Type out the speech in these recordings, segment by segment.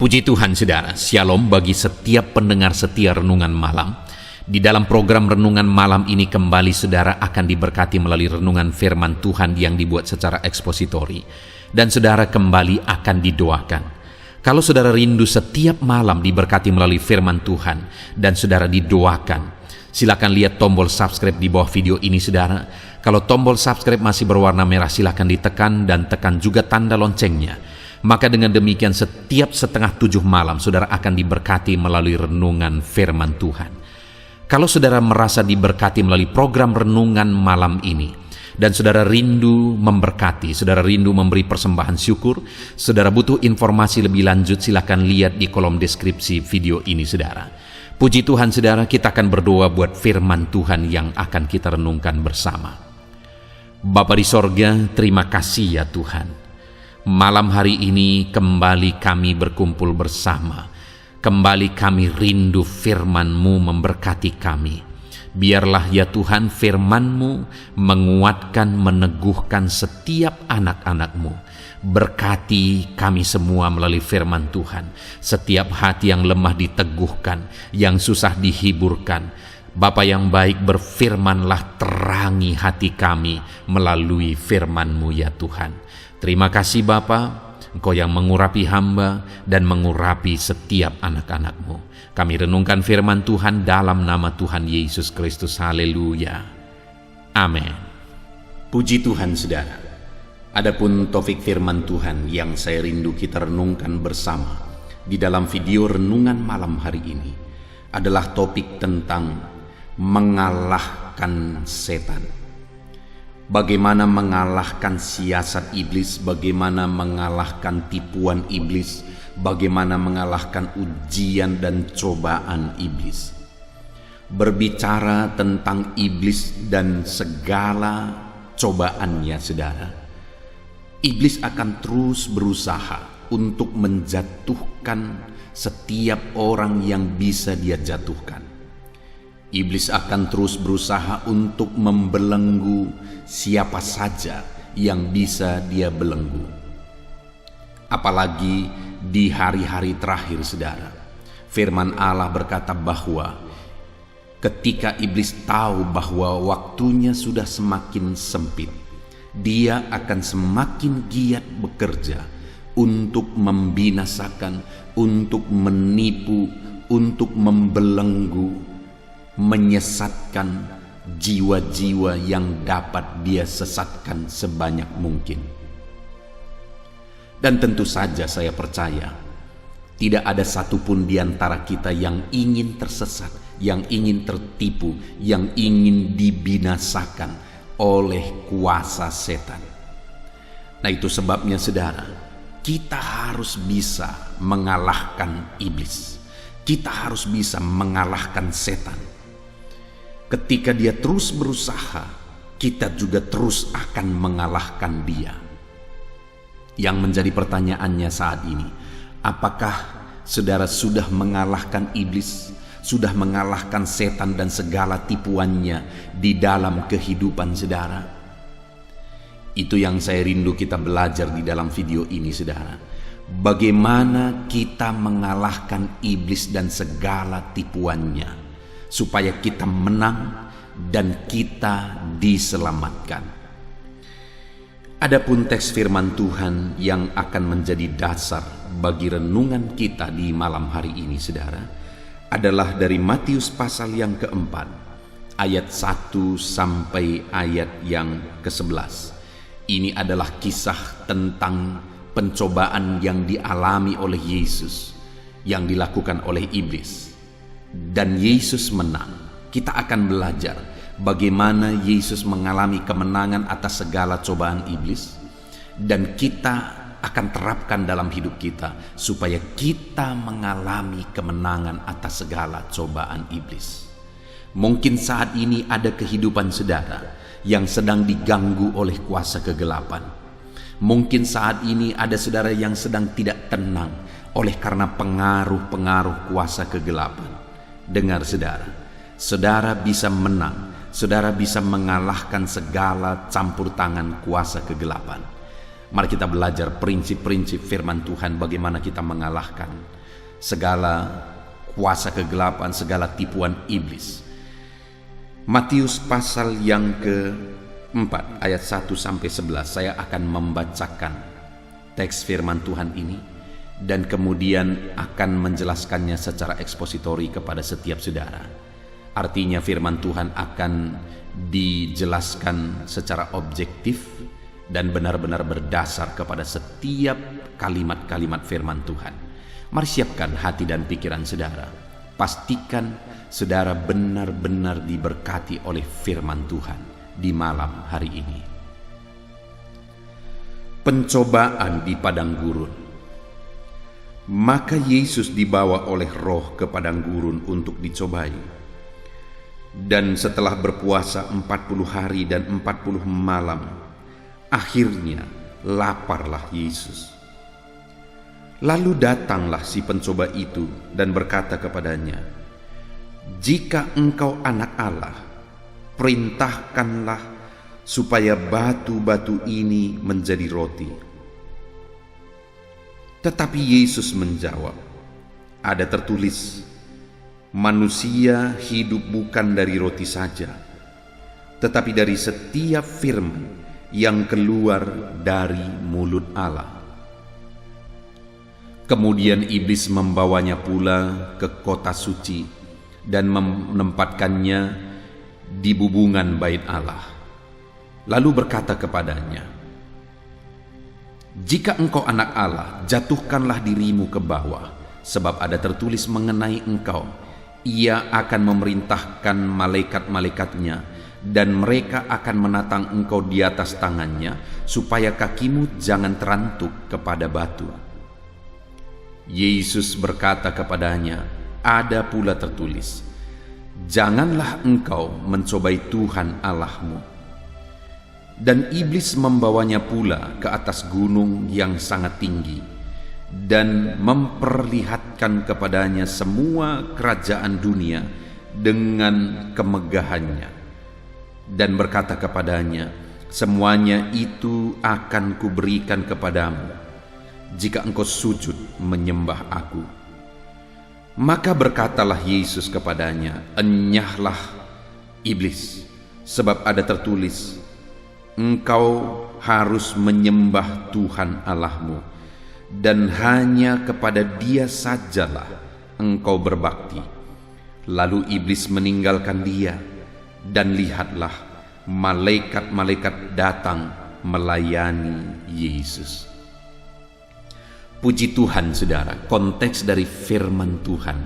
Puji Tuhan saudara, Shalom bagi setiap pendengar setia Renungan Malam. Di dalam program Renungan Malam ini kembali saudara akan diberkati melalui renungan firman Tuhan yang dibuat secara ekspositori. Dan saudara kembali akan didoakan. Kalau saudara rindu setiap malam diberkati melalui firman Tuhan dan saudara didoakan, silakan lihat tombol subscribe di bawah video ini saudara. Kalau tombol subscribe masih berwarna merah silakan ditekan dan tekan juga tanda loncengnya. Maka dengan demikian setiap 6:30 malam saudara akan diberkati melalui renungan firman Tuhan. Kalau saudara merasa diberkati melalui program renungan malam ini, dan saudara rindu memberkati, saudara rindu memberi persembahan syukur, saudara butuh informasi lebih lanjut, silakan lihat di kolom deskripsi video ini saudara. Puji Tuhan saudara, kita akan berdoa buat firman Tuhan yang akan kita renungkan bersama. Bapa di sorga, terima kasih ya Tuhan. Malam hari ini kembali kami berkumpul bersama. Kembali kami rindu firman-Mu memberkati kami. Biarlah ya Tuhan firman-Mu menguatkan, meneguhkan setiap anak-anak-Mu. Berkati kami semua melalui firman Tuhan. Setiap hati yang lemah diteguhkan, yang susah dihiburkan. Bapa yang baik, berfirmanlah, terangi hati kami melalui firman-Mu ya Tuhan. Terima kasih Bapa, Engkau yang mengurapi hamba dan mengurapi setiap anak-anak-Mu. Kami renungkan firman Tuhan dalam nama Tuhan Yesus Kristus. Haleluya. Amin. Puji Tuhan saudara. Adapun topik firman Tuhan yang saya rindu kita renungkan bersama di dalam video renungan malam hari ini adalah topik tentang mengalahkan setan. Bagaimana mengalahkan siasat iblis, bagaimana mengalahkan tipuan iblis, bagaimana mengalahkan ujian dan cobaan iblis. Berbicara tentang iblis dan segala cobaannya saudara, iblis akan terus berusaha untuk menjatuhkan setiap orang yang bisa dia jatuhkan. Iblis akan terus berusaha untuk membelenggu siapa saja yang bisa dia belenggu. Apalagi di hari-hari terakhir saudara. Firman Allah berkata bahwa ketika iblis tahu bahwa waktunya sudah semakin sempit, dia akan semakin giat bekerja untuk membinasakan, untuk menipu, untuk membelenggu, menyesatkan jiwa-jiwa yang dapat dia sesatkan sebanyak mungkin. Dan tentu saja saya percaya tidak ada satupun di antara kita yang ingin tersesat, yang ingin tertipu, yang ingin dibinasakan oleh kuasa setan. Nah itu sebabnya saudara, kita harus bisa mengalahkan iblis. Kita harus bisa mengalahkan setan. Ketika dia terus berusaha, kita juga terus akan mengalahkan dia. Yang menjadi pertanyaannya saat ini, apakah saudara sudah mengalahkan iblis, sudah mengalahkan setan dan segala tipuannya di dalam kehidupan saudara? Itu yang saya rindu kita belajar di dalam video ini saudara. Bagaimana kita mengalahkan iblis dan segala tipuannya, supaya kita menang dan kita diselamatkan. Adapun teks firman Tuhan yang akan menjadi dasar bagi renungan kita di malam hari ini saudara, adalah dari Matius pasal yang keempat, ayat 1 sampai ayat yang ke-11. Ini adalah kisah tentang pencobaan yang dialami oleh Yesus, yang dilakukan oleh iblis. Dan Yesus menang. Kita akan belajar bagaimana Yesus mengalami kemenangan atas segala cobaan iblis, dan kita akan terapkan dalam hidup kita supaya kita mengalami kemenangan atas segala cobaan iblis. Mungkin saat ini ada kehidupan saudara yang sedang diganggu oleh kuasa kegelapan. Mungkin saat ini ada saudara yang sedang tidak tenang oleh karena pengaruh-pengaruh kuasa kegelapan. Dengar saudara, saudara bisa menang, saudara bisa mengalahkan segala campur tangan kuasa kegelapan. Mari kita belajar prinsip-prinsip firman Tuhan, bagaimana kita mengalahkan segala kuasa kegelapan, segala tipuan iblis. Matius pasal yang ke-4 ayat 1-11. Saya akan membacakan teks firman Tuhan ini dan kemudian akan menjelaskannya secara ekspositori kepada setiap saudara. Artinya firman Tuhan akan dijelaskan secara objektif dan benar-benar berdasar kepada setiap kalimat-kalimat firman Tuhan. Mari siapkan hati dan pikiran saudara. Pastikan saudara benar-benar diberkati oleh firman Tuhan di malam hari ini. Pencobaan di padang gurun. Maka Yesus dibawa oleh Roh ke padang gurun untuk dicobai. Dan setelah berpuasa 40 hari dan 40 malam, akhirnya laparlah Yesus. Lalu datanglah si pencoba itu dan berkata kepadanya, "Jika engkau anak Allah, perintahkanlah supaya batu-batu ini menjadi roti." Tetapi Yesus menjawab, "Ada tertulis, manusia hidup bukan dari roti saja, tetapi dari setiap firman yang keluar dari mulut Allah." Kemudian iblis membawanya pula ke kota suci dan menempatkannya di bubungan bait Allah. Lalu berkata kepadanya, "Jika engkau anak Allah, jatuhkanlah dirimu ke bawah, sebab ada tertulis mengenai engkau, Ia akan memerintahkan malaikat-malaikatnya, dan mereka akan menatang engkau di atas tangannya, supaya kakimu jangan terantuk kepada batu." Yesus berkata kepadanya, "Ada pula tertulis, janganlah engkau mencobai Tuhan Allahmu." Dan iblis membawanya pula ke atas gunung yang sangat tinggi, dan memperlihatkan kepadanya semua kerajaan dunia dengan kemegahannya, dan berkata kepadanya, "Semuanya itu akan kuberikan kepadamu jika engkau sujud menyembah aku." Maka berkatalah Yesus kepadanya, "Enyahlah iblis, sebab ada tertulis, engkau harus menyembah Tuhan Allahmu, dan hanya kepada Dia sajalah engkau berbakti." Lalu iblis meninggalkan dia, dan lihatlah, malaikat-malaikat datang melayani Yesus. Puji Tuhan saudara, konteks dari firman Tuhan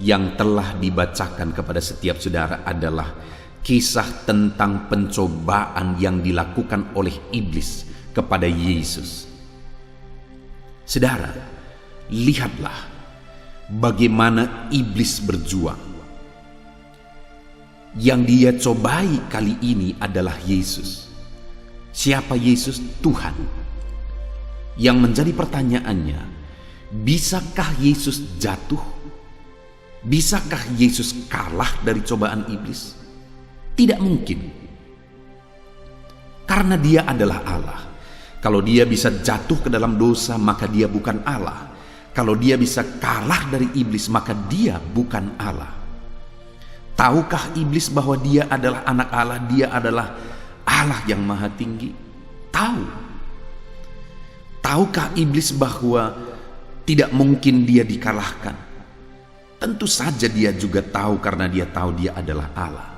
yang telah dibacakan kepada setiap saudara adalah kisah tentang pencobaan yang dilakukan oleh iblis kepada Yesus. Saudara, lihatlah bagaimana iblis berjuang. Yang dia cobai kali ini adalah Yesus. Siapa Yesus? Tuhan. Yang menjadi pertanyaannya, bisakah Yesus jatuh? Bisakah Yesus kalah dari cobaan iblis? Tidak mungkin. Karena dia adalah Allah. Kalau dia bisa jatuh ke dalam dosa, maka dia bukan Allah. Kalau dia bisa kalah dari iblis, maka dia bukan Allah. Tahukah iblis bahwa dia adalah anak Allah? Dia adalah Allah yang maha tinggi? Tahu. Tahukah iblis bahwa tidak mungkin dia dikalahkan? Tentu saja dia juga tahu, karena dia tahu dia adalah Allah.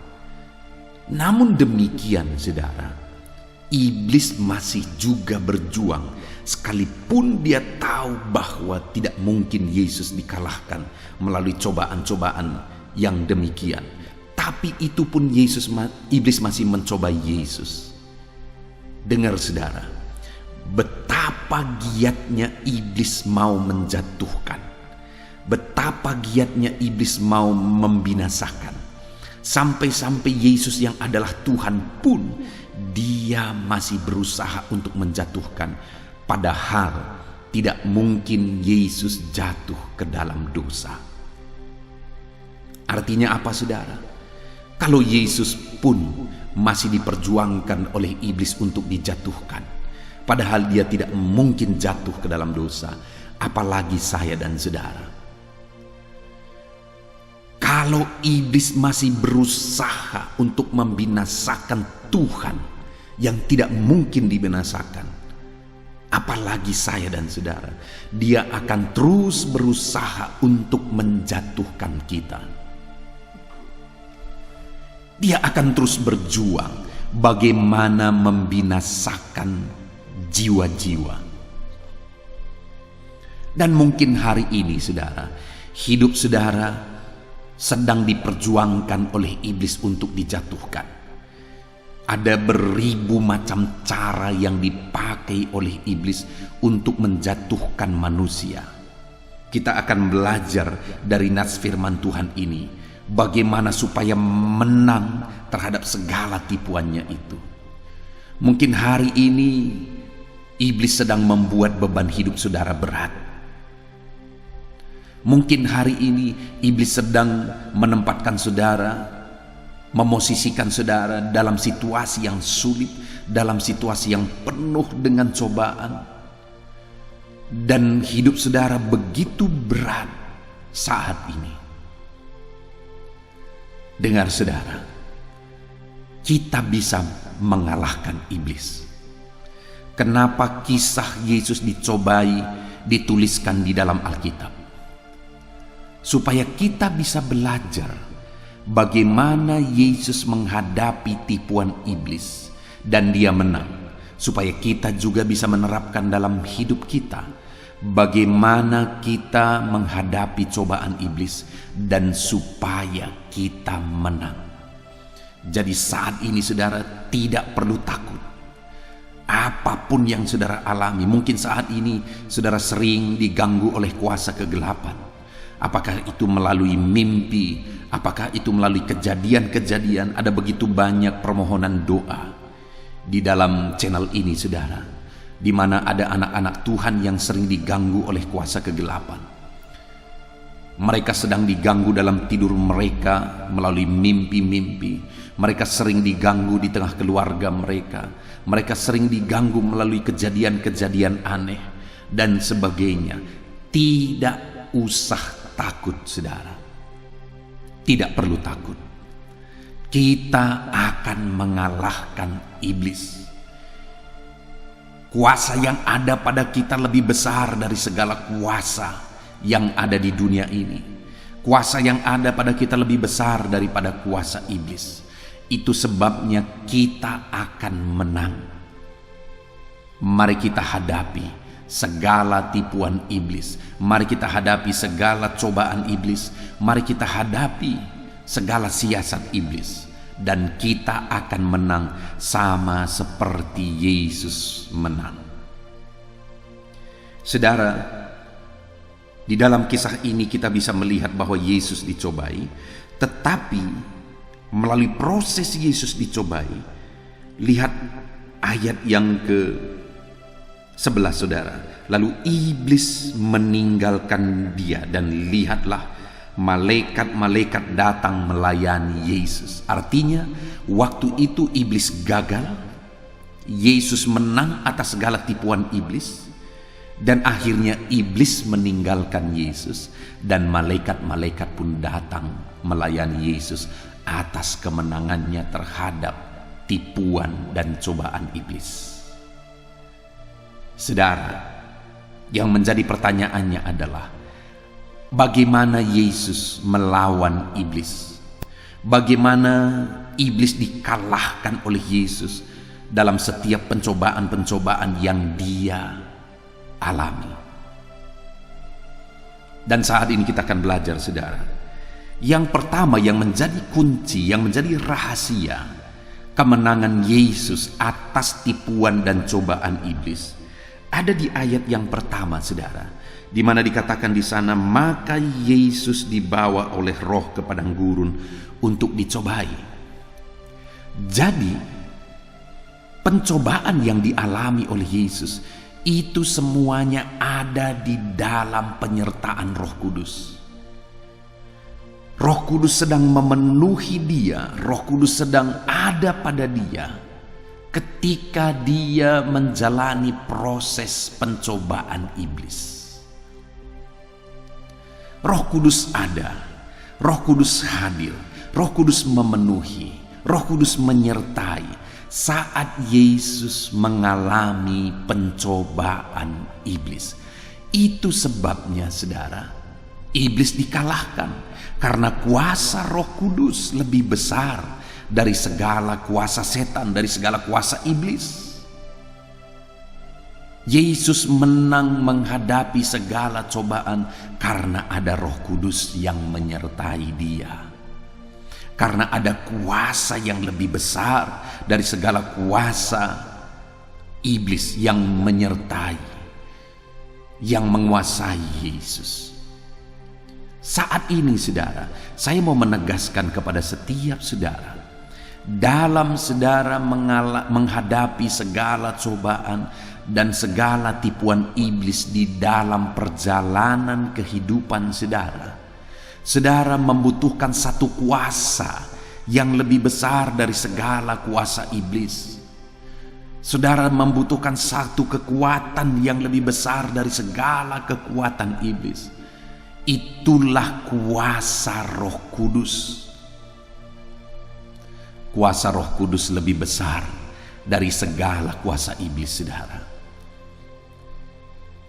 Namun demikian saudara, iblis masih juga berjuang, sekalipun dia tahu bahwa tidak mungkin Yesus dikalahkan melalui cobaan-cobaan yang demikian. Tapi itu pun iblis masih mencoba Yesus. Dengar saudara, betapa giatnya iblis mau menjatuhkan, betapa giatnya iblis mau membinasakan, sampai-sampai Yesus yang adalah Tuhan pun dia masih berusaha untuk menjatuhkan, padahal tidak mungkin Yesus jatuh ke dalam dosa. Artinya apa saudara? Kalau Yesus pun masih diperjuangkan oleh iblis untuk dijatuhkan, padahal dia tidak mungkin jatuh ke dalam dosa, apalagi saya dan saudara. Kalau iblis masih berusaha untuk membinasakan Tuhan yang tidak mungkin dibinasakan, apalagi saya dan saudara, dia akan terus berusaha untuk menjatuhkan kita. Dia akan terus berjuang bagaimana membinasakan jiwa-jiwa. Dan mungkin hari ini saudara, hidup saudara sedang diperjuangkan oleh iblis untuk dijatuhkan. Ada beribu macam cara yang dipakai oleh iblis untuk menjatuhkan manusia. Kita akan belajar dari nas firman Tuhan ini, bagaimana supaya menang terhadap segala tipuannya itu. Mungkin hari ini iblis sedang membuat beban hidup saudara berat. Mungkin hari ini iblis sedang menempatkan saudara, memosisikan saudara dalam situasi yang sulit, dalam situasi yang penuh dengan cobaan. Dan hidup saudara begitu berat saat ini. Dengar saudara, kita bisa mengalahkan iblis. Kenapa kisah Yesus dicobai dituliskan di dalam Alkitab? Supaya kita bisa belajar bagaimana Yesus menghadapi tipuan iblis dan dia menang. Supaya kita juga bisa menerapkan dalam hidup kita bagaimana kita menghadapi cobaan iblis dan supaya kita menang. Jadi saat ini saudara tidak perlu takut. Apapun yang saudara alami, mungkin saat ini saudara sering diganggu oleh kuasa kegelapan. Apakah itu melalui mimpi, apakah itu melalui kejadian-kejadian. Ada begitu banyak permohonan doa di dalam channel ini saudara, di mana ada anak-anak Tuhan yang sering diganggu oleh kuasa kegelapan. Mereka sedang diganggu dalam tidur mereka melalui mimpi-mimpi. Mereka sering diganggu di tengah keluarga mereka. Mereka sering diganggu melalui kejadian-kejadian aneh dan sebagainya. Tidak usah takut saudara. Tidak perlu takut. Kita akan mengalahkan iblis. Kuasa yang ada pada kita lebih besar dari segala kuasa yang ada di dunia ini. Kuasa yang ada pada kita lebih besar daripada kuasa iblis. Itu sebabnya kita akan menang. Mari kita hadapi segala tipuan iblis. Mari kita hadapi segala cobaan iblis. Mari kita hadapi segala siasat iblis. Dan kita akan menang sama seperti Yesus menang. Saudara, di dalam kisah ini kita bisa melihat bahwa Yesus dicobai. Tetapi melalui proses Yesus dicobai, lihat ayat yang ke-11 saudara. Lalu iblis meninggalkan dia dan lihatlah malaikat-malaikat datang melayani Yesus. Artinya waktu itu iblis gagal, Yesus menang atas segala tipuan iblis, dan akhirnya iblis meninggalkan Yesus dan malaikat-malaikat pun datang melayani Yesus atas kemenangannya terhadap tipuan dan cobaan iblis. Saudara, yang menjadi pertanyaannya adalah bagaimana Yesus melawan iblis? Bagaimana iblis dikalahkan oleh Yesus dalam setiap pencobaan-pencobaan yang dia alami? Dan saat ini kita akan belajar saudara. Yang pertama yang menjadi kunci, yang menjadi rahasia kemenangan Yesus atas tipuan dan cobaan iblis ada di ayat yang pertama saudara, di mana dikatakan di sana, maka Yesus dibawa oleh Roh ke padang gurun untuk dicobai. Jadi pencobaan yang dialami oleh Yesus itu semuanya ada di dalam penyertaan Roh Kudus. Roh Kudus sedang memenuhi dia, Roh Kudus sedang ada pada dia ketika dia menjalani proses pencobaan iblis. Roh Kudus ada, Roh Kudus hadir, Roh Kudus memenuhi, Roh Kudus menyertai saat Yesus mengalami pencobaan iblis. Itu sebabnya, saudara, iblis dikalahkan karena kuasa Roh Kudus lebih besar dari segala kuasa setan, dari segala kuasa iblis. Yesus menang menghadapi segala cobaan karena ada Roh Kudus yang menyertai dia. Karena ada kuasa yang lebih besar dari segala kuasa iblis yang menyertai, yang menguasai Yesus. Saat ini, saudara, saya mau menegaskan kepada setiap saudara, dalam saudara menghadapi segala cobaan dan segala tipuan iblis di dalam perjalanan kehidupan saudara, saudara membutuhkan satu kuasa yang lebih besar dari segala kuasa iblis. Saudara membutuhkan satu kekuatan yang lebih besar dari segala kekuatan iblis. Itulah kuasa Roh Kudus. Kuasa Roh Kudus lebih besar dari segala kuasa iblis, saudara.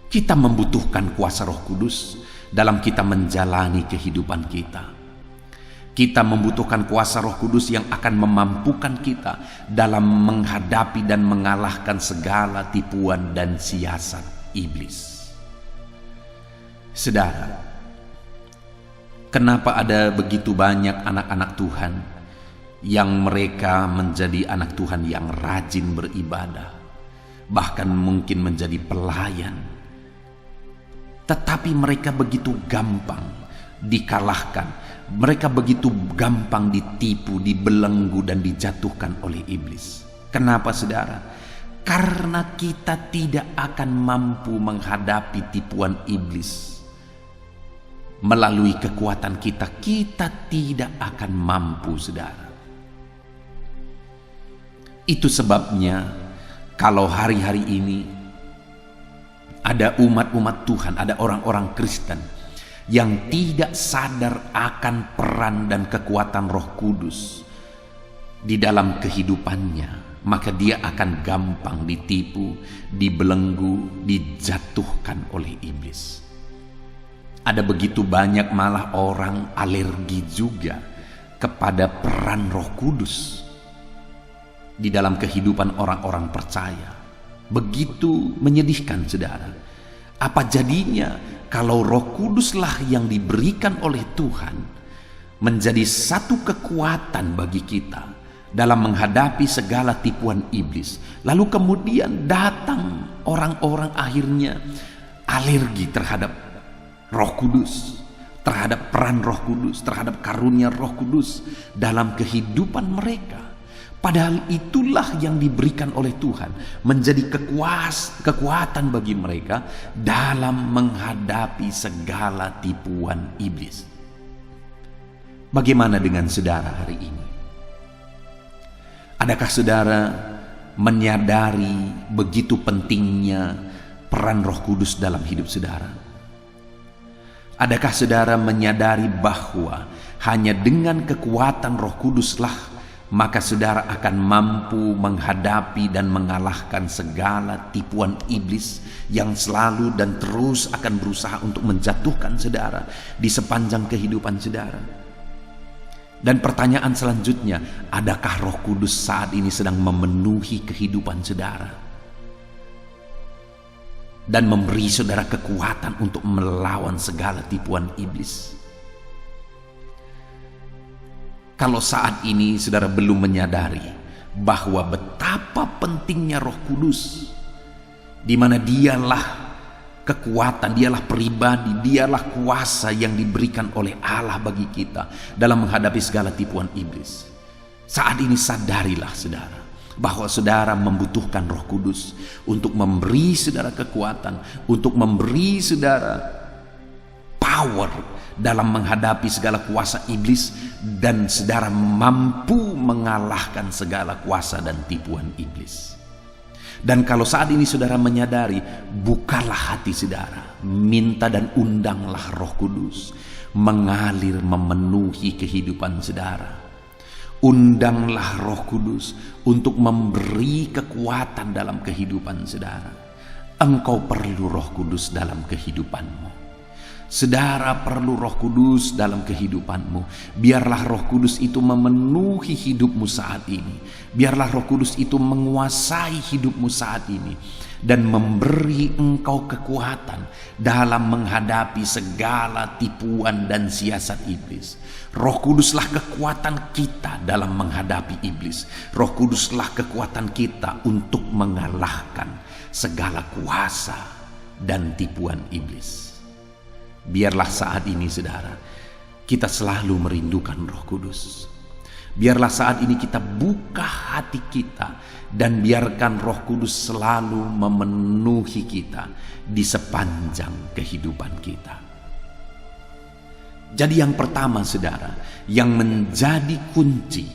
Kita membutuhkan kuasa Roh Kudus dalam kita menjalani kehidupan kita. Kita membutuhkan kuasa Roh Kudus yang akan memampukan kita dalam menghadapi dan mengalahkan segala tipuan dan siasat iblis. Saudara, kenapa ada begitu banyak anak-anak Tuhan yang mereka menjadi anak Tuhan yang rajin beribadah, bahkan mungkin menjadi pelayan, tetapi mereka begitu gampang dikalahkan, mereka begitu gampang ditipu, dibelenggu dan dijatuhkan oleh iblis? Kenapa, saudara? Karena kita tidak akan mampu menghadapi tipuan iblis melalui kekuatan kita. Kita tidak akan mampu, saudara. Itu sebabnya kalau hari-hari ini ada umat-umat Tuhan, ada orang-orang Kristen yang tidak sadar akan peran dan kekuatan Roh Kudus di dalam kehidupannya, maka dia akan gampang ditipu, dibelenggu, dijatuhkan oleh iblis. Ada begitu banyak malah orang alergi juga kepada peran Roh Kudus di dalam kehidupan orang-orang percaya. Begitu menyedihkan, saudara. Apa jadinya kalau Roh Kuduslah yang diberikan oleh Tuhan menjadi satu kekuatan bagi kita dalam menghadapi segala tipuan iblis, lalu kemudian datang orang-orang akhirnya alergi terhadap Roh Kudus, terhadap peran Roh Kudus, terhadap karunia Roh Kudus dalam kehidupan mereka. Padahal itulah yang diberikan oleh Tuhan menjadi kekuatan bagi mereka dalam menghadapi segala tipuan iblis. Bagaimana dengan saudara hari ini? Adakah saudara menyadari begitu pentingnya peran Roh Kudus dalam hidup saudara? Adakah saudara menyadari bahwa hanya dengan kekuatan Roh Kuduslah maka saudara akan mampu menghadapi dan mengalahkan segala tipuan iblis yang selalu dan terus akan berusaha untuk menjatuhkan saudara di sepanjang kehidupan saudara? Dan pertanyaan selanjutnya, adakah Roh Kudus saat ini sedang memenuhi kehidupan saudara dan memberi saudara kekuatan untuk melawan segala tipuan iblis? Kalau saat ini saudara belum menyadari bahwa betapa pentingnya Roh Kudus, di mana dialah kekuatan, dialah pribadi, dialah kuasa yang diberikan oleh Allah bagi kita dalam menghadapi segala tipuan iblis. Saat ini sadarilah saudara bahwa saudara membutuhkan Roh Kudus untuk memberi saudara kekuatan, untuk memberi saudara power dalam menghadapi segala kuasa iblis, dan saudara mampu mengalahkan segala kuasa dan tipuan iblis. Dan kalau saat ini saudara menyadari, bukalah hati saudara, minta dan undanglah Roh Kudus mengalir memenuhi kehidupan saudara. Undanglah Roh Kudus untuk memberi kekuatan dalam kehidupan saudara. Engkau perlu Roh Kudus dalam kehidupanmu. Saudara perlu Roh Kudus dalam kehidupanmu. Biarlah Roh Kudus itu memenuhi hidupmu saat ini. Biarlah Roh Kudus itu menguasai hidupmu saat ini dan memberi engkau kekuatan dalam menghadapi segala tipuan dan siasat iblis. Roh Kuduslah kekuatan kita dalam menghadapi iblis. Roh Kuduslah kekuatan kita untuk mengalahkan segala kuasa dan tipuan iblis. Biarlah saat ini saudara, kita selalu merindukan Roh Kudus. Biarlah saat ini kita buka hati kita dan biarkan Roh Kudus selalu memenuhi kita di sepanjang kehidupan kita. Jadi yang pertama saudara, yang menjadi kunci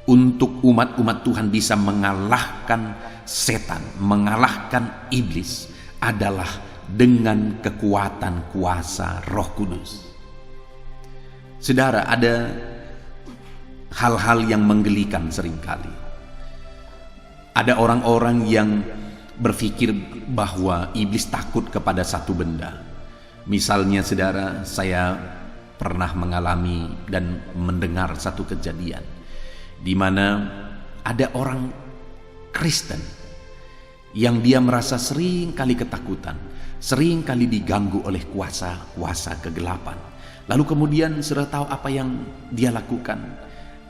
untuk umat-umat Tuhan bisa mengalahkan setan, mengalahkan iblis adalah dengan kekuatan kuasa Roh Kudus. Saudara, ada hal-hal yang menggelikan seringkali. Ada orang-orang yang berpikir bahwa iblis takut kepada satu benda. Misalnya saudara, saya pernah mengalami dan mendengar satu kejadian di mana ada orang Kristen yang dia merasa sering kali ketakutan, sering kali diganggu oleh kuasa-kuasa kegelapan. Lalu kemudian saudara tahu apa yang dia lakukan?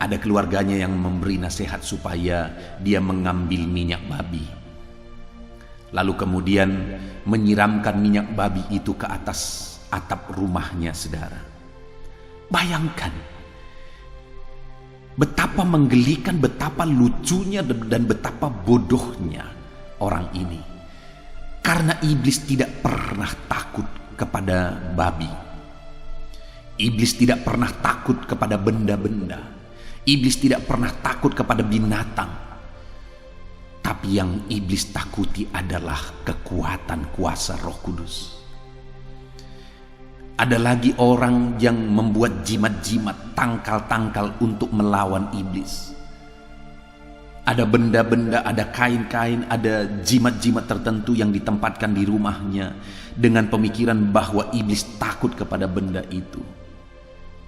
Ada keluarganya yang memberi nasihat supaya dia mengambil minyak babi. Lalu kemudian menyiramkan minyak babi itu ke atas atap rumahnya saudara. Bayangkan betapa menggelikan, betapa lucunya dan betapa bodohnya orang ini. Karena iblis tidak pernah takut kepada babi. Iblis tidak pernah takut kepada benda-benda. Iblis tidak pernah takut kepada binatang. Tapi yang iblis takuti adalah kekuatan kuasa Roh Kudus. Ada lagi orang yang membuat jimat-jimat, tangkal-tangkal untuk melawan iblis. Ada benda-benda, ada kain-kain, ada jimat-jimat tertentu yang ditempatkan di rumahnya dengan pemikiran bahwa iblis takut kepada benda itu.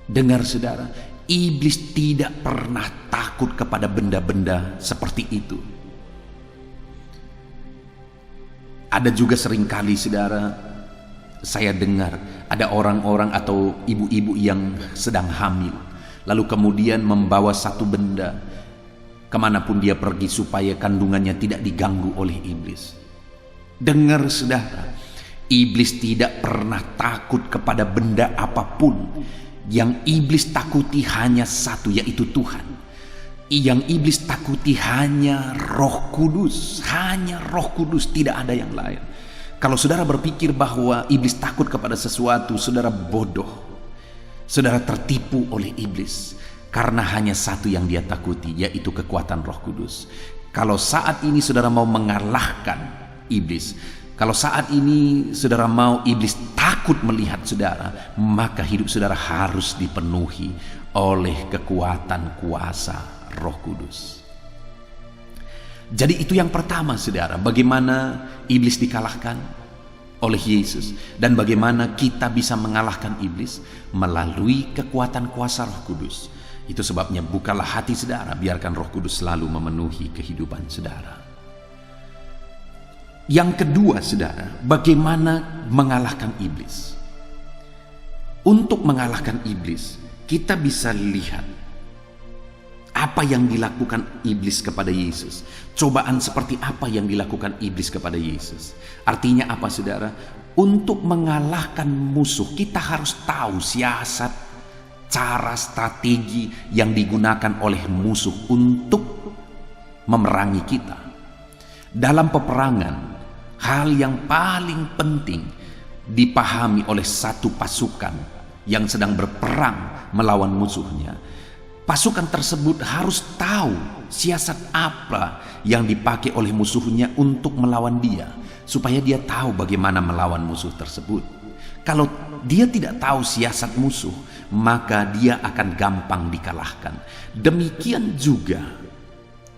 Dengar saudara, iblis tidak pernah takut kepada benda-benda seperti itu. Ada juga seringkali saudara, saya dengar ada orang-orang atau ibu-ibu yang sedang hamil, lalu kemudian membawa satu benda kemanapun dia pergi supaya kandungannya tidak diganggu oleh iblis. Dengar saudara, iblis tidak pernah takut kepada benda apapun. Yang iblis takuti hanya satu, yaitu Tuhan. Yang iblis takuti hanya Roh Kudus. Hanya Roh Kudus, tidak ada yang lain. Kalau saudara berpikir bahwa iblis takut kepada sesuatu, saudara bodoh. Saudara tertipu oleh iblis. Karena hanya satu yang dia takuti, yaitu kekuatan Roh Kudus. Kalau saat ini saudara mau mengalahkan iblis, kalau saat ini saudara mau iblis takut melihat saudara, maka hidup saudara harus dipenuhi oleh kekuatan kuasa Roh Kudus. Jadi itu yang pertama saudara, bagaimana iblis dikalahkan oleh Yesus, dan bagaimana kita bisa mengalahkan iblis melalui kekuatan kuasa Roh Kudus. Itu sebabnya bukalah hati saudara, biarkan Roh Kudus selalu memenuhi kehidupan saudara. Yang kedua saudara, bagaimana mengalahkan iblis? Untuk mengalahkan iblis, kita bisa lihat apa yang dilakukan iblis kepada Yesus. Cobaan seperti apa yang dilakukan iblis kepada Yesus. Artinya apa saudara? Untuk mengalahkan musuh, kita harus tahu siasat, cara, strategi yang digunakan oleh musuh untuk memerangi kita. Dalam peperangan, hal yang paling penting dipahami oleh satu pasukan yang sedang berperang melawan musuhnya, pasukan tersebut harus tahu siasat apa yang dipakai oleh musuhnya untuk melawan dia, supaya dia tahu bagaimana melawan musuh tersebut. Kalau dia tidak tahu siasat musuh, maka dia akan gampang dikalahkan. Demikian juga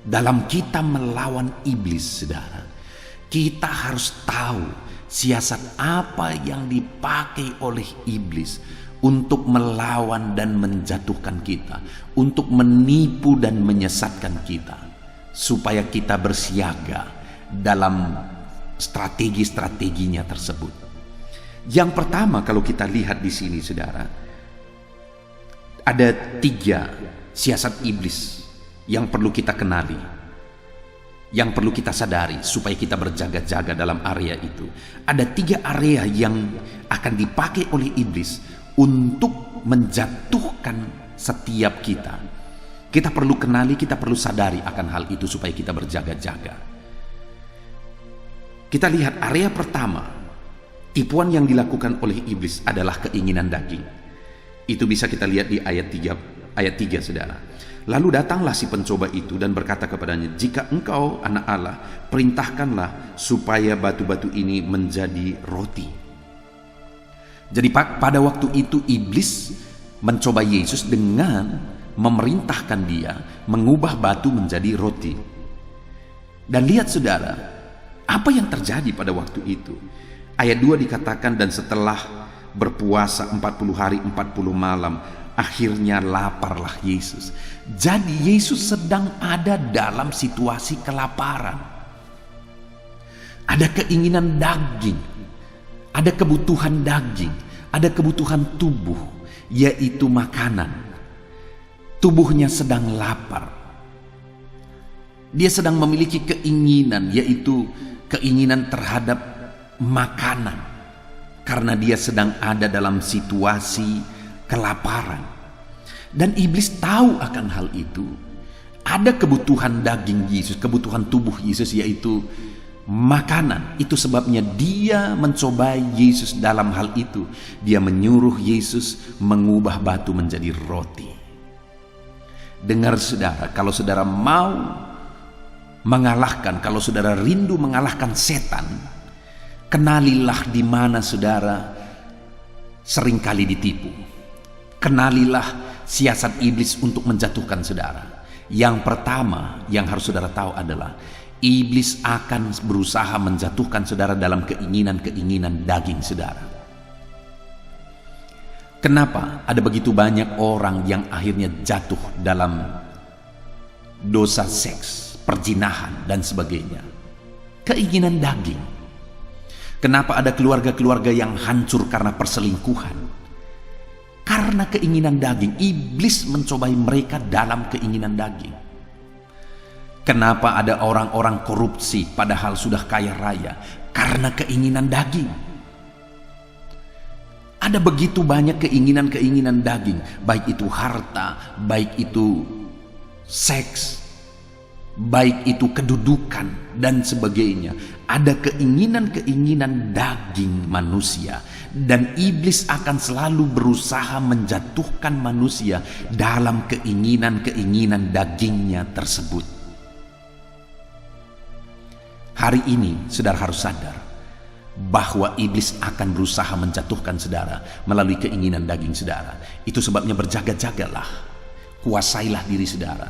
dalam kita melawan iblis, saudara. Kita harus tahu siasat apa yang dipakai oleh iblis untuk melawan dan menjatuhkan kita, untuk menipu dan menyesatkan kita, supaya kita bersiaga dalam strategi-strateginya tersebut. Yang pertama, kalau kita lihat di sini, saudara, ada 3 siasat iblis yang perlu kita kenali, yang perlu kita sadari supaya kita berjaga-jaga dalam area itu. Ada 3 area yang akan dipakai oleh iblis untuk menjatuhkan setiap kita. Kita perlu kenali, kita perlu sadari akan hal itu supaya kita berjaga-jaga. Kita lihat area pertama, tipuan yang dilakukan oleh iblis adalah keinginan daging. Itu bisa kita lihat di ayat 3, saudara. Lalu datanglah si pencoba itu dan berkata kepadanya, "Jika engkau anak Allah, perintahkanlah supaya batu-batu ini menjadi roti." Jadi pada waktu itu iblis mencoba Yesus dengan memerintahkan dia mengubah batu menjadi roti. Dan lihat, saudara, apa yang terjadi pada waktu itu. Ayat 2 dikatakan, dan setelah berpuasa 40 hari 40 malam, akhirnya laparlah Yesus. Jadi Yesus sedang ada dalam situasi kelaparan. Ada keinginan daging, ada kebutuhan daging, ada kebutuhan tubuh, yaitu makanan. Tubuhnya sedang lapar. Dia sedang memiliki keinginan, yaitu keinginan terhadap makanan, karena dia sedang ada dalam situasi kelaparan. Dan iblis tahu akan hal itu. Ada kebutuhan daging Yesus, kebutuhan tubuh Yesus, yaitu makanan. Itu sebabnya dia mencobai Yesus dalam hal itu. Dia menyuruh Yesus mengubah batu menjadi roti. Dengar, saudara, kalau saudara mau mengalahkan, kalau saudara rindu mengalahkan setan, kenalilah di mana saudara seringkali ditipu. Kenalilah siasat iblis untuk menjatuhkan saudara. Yang pertama yang harus saudara tahu adalah iblis akan berusaha menjatuhkan saudara dalam keinginan-keinginan daging saudara. Kenapa ada begitu banyak orang yang akhirnya jatuh dalam dosa seks, perzinahan, dan sebagainya? Keinginan daging. Kenapa ada keluarga-keluarga yang hancur karena perselingkuhan? Karena keinginan daging. Iblis mencobai mereka dalam keinginan daging. Kenapa ada orang-orang korupsi padahal sudah kaya raya? Karena keinginan daging. Ada begitu banyak keinginan-keinginan daging, baik itu harta, baik itu seks, baik itu kedudukan, dan sebagainya. Ada keinginan-keinginan daging manusia, dan iblis akan selalu berusaha menjatuhkan manusia dalam keinginan-keinginan dagingnya tersebut. Hari ini saudara harus sadar bahwa iblis akan berusaha menjatuhkan saudara melalui keinginan daging saudara. Itu sebabnya berjaga-jagalah, kuasailah diri saudara,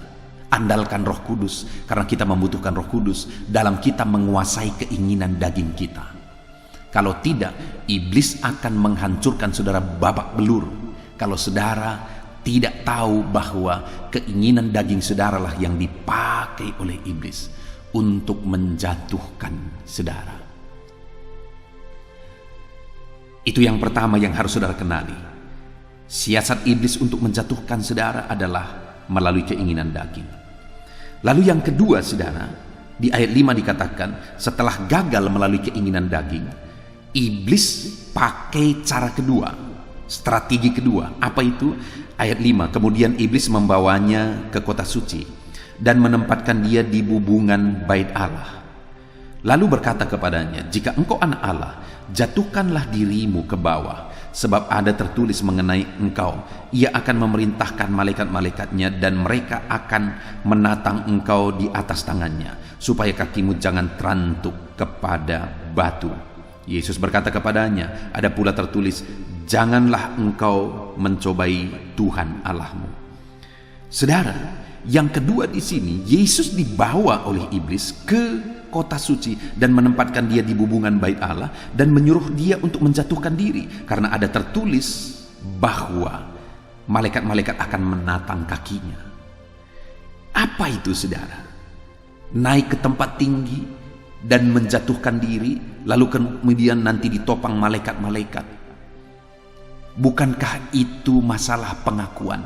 andalkan Roh Kudus, karena kita membutuhkan Roh Kudus dalam kita menguasai keinginan daging kita. Kalau tidak, iblis akan menghancurkan saudara babak belur. Kalau saudara tidak tahu bahwa keinginan daging saudara lah yang dipakai oleh iblis untuk menjatuhkan saudara. Itu yang pertama yang harus saudara kenali. Siasat iblis untuk menjatuhkan saudara adalah melalui keinginan daging. Lalu yang kedua, saudara, di ayat 5 dikatakan, setelah gagal melalui keinginan daging, iblis pakai cara kedua, strategi kedua. Apa itu? Ayat 5, kemudian iblis membawanya ke kota suci dan menempatkan dia di bubungan bait Allah. Lalu berkata kepadanya, jika engkau anak Allah, jatuhkanlah dirimu ke bawah, sebab ada tertulis mengenai engkau, ia akan memerintahkan malaikat-malaikatnya dan mereka akan menatang engkau di atas tangannya, supaya kakimu jangan terantuk kepada batu. Yesus berkata kepadanya, ada pula tertulis, janganlah engkau mencobai Tuhan Allahmu. Saudara, yang kedua di sini, Yesus dibawa oleh iblis ke kota suci dan menempatkan dia di bubungan bait Allah dan menyuruh dia untuk menjatuhkan diri, karena ada tertulis bahwa malaikat-malaikat akan menatang kakinya. Apa itu, saudara? Naik ke tempat tinggi dan menjatuhkan diri, lalu kemudian nanti ditopang malaikat-malaikat. Bukankah itu masalah pengakuan?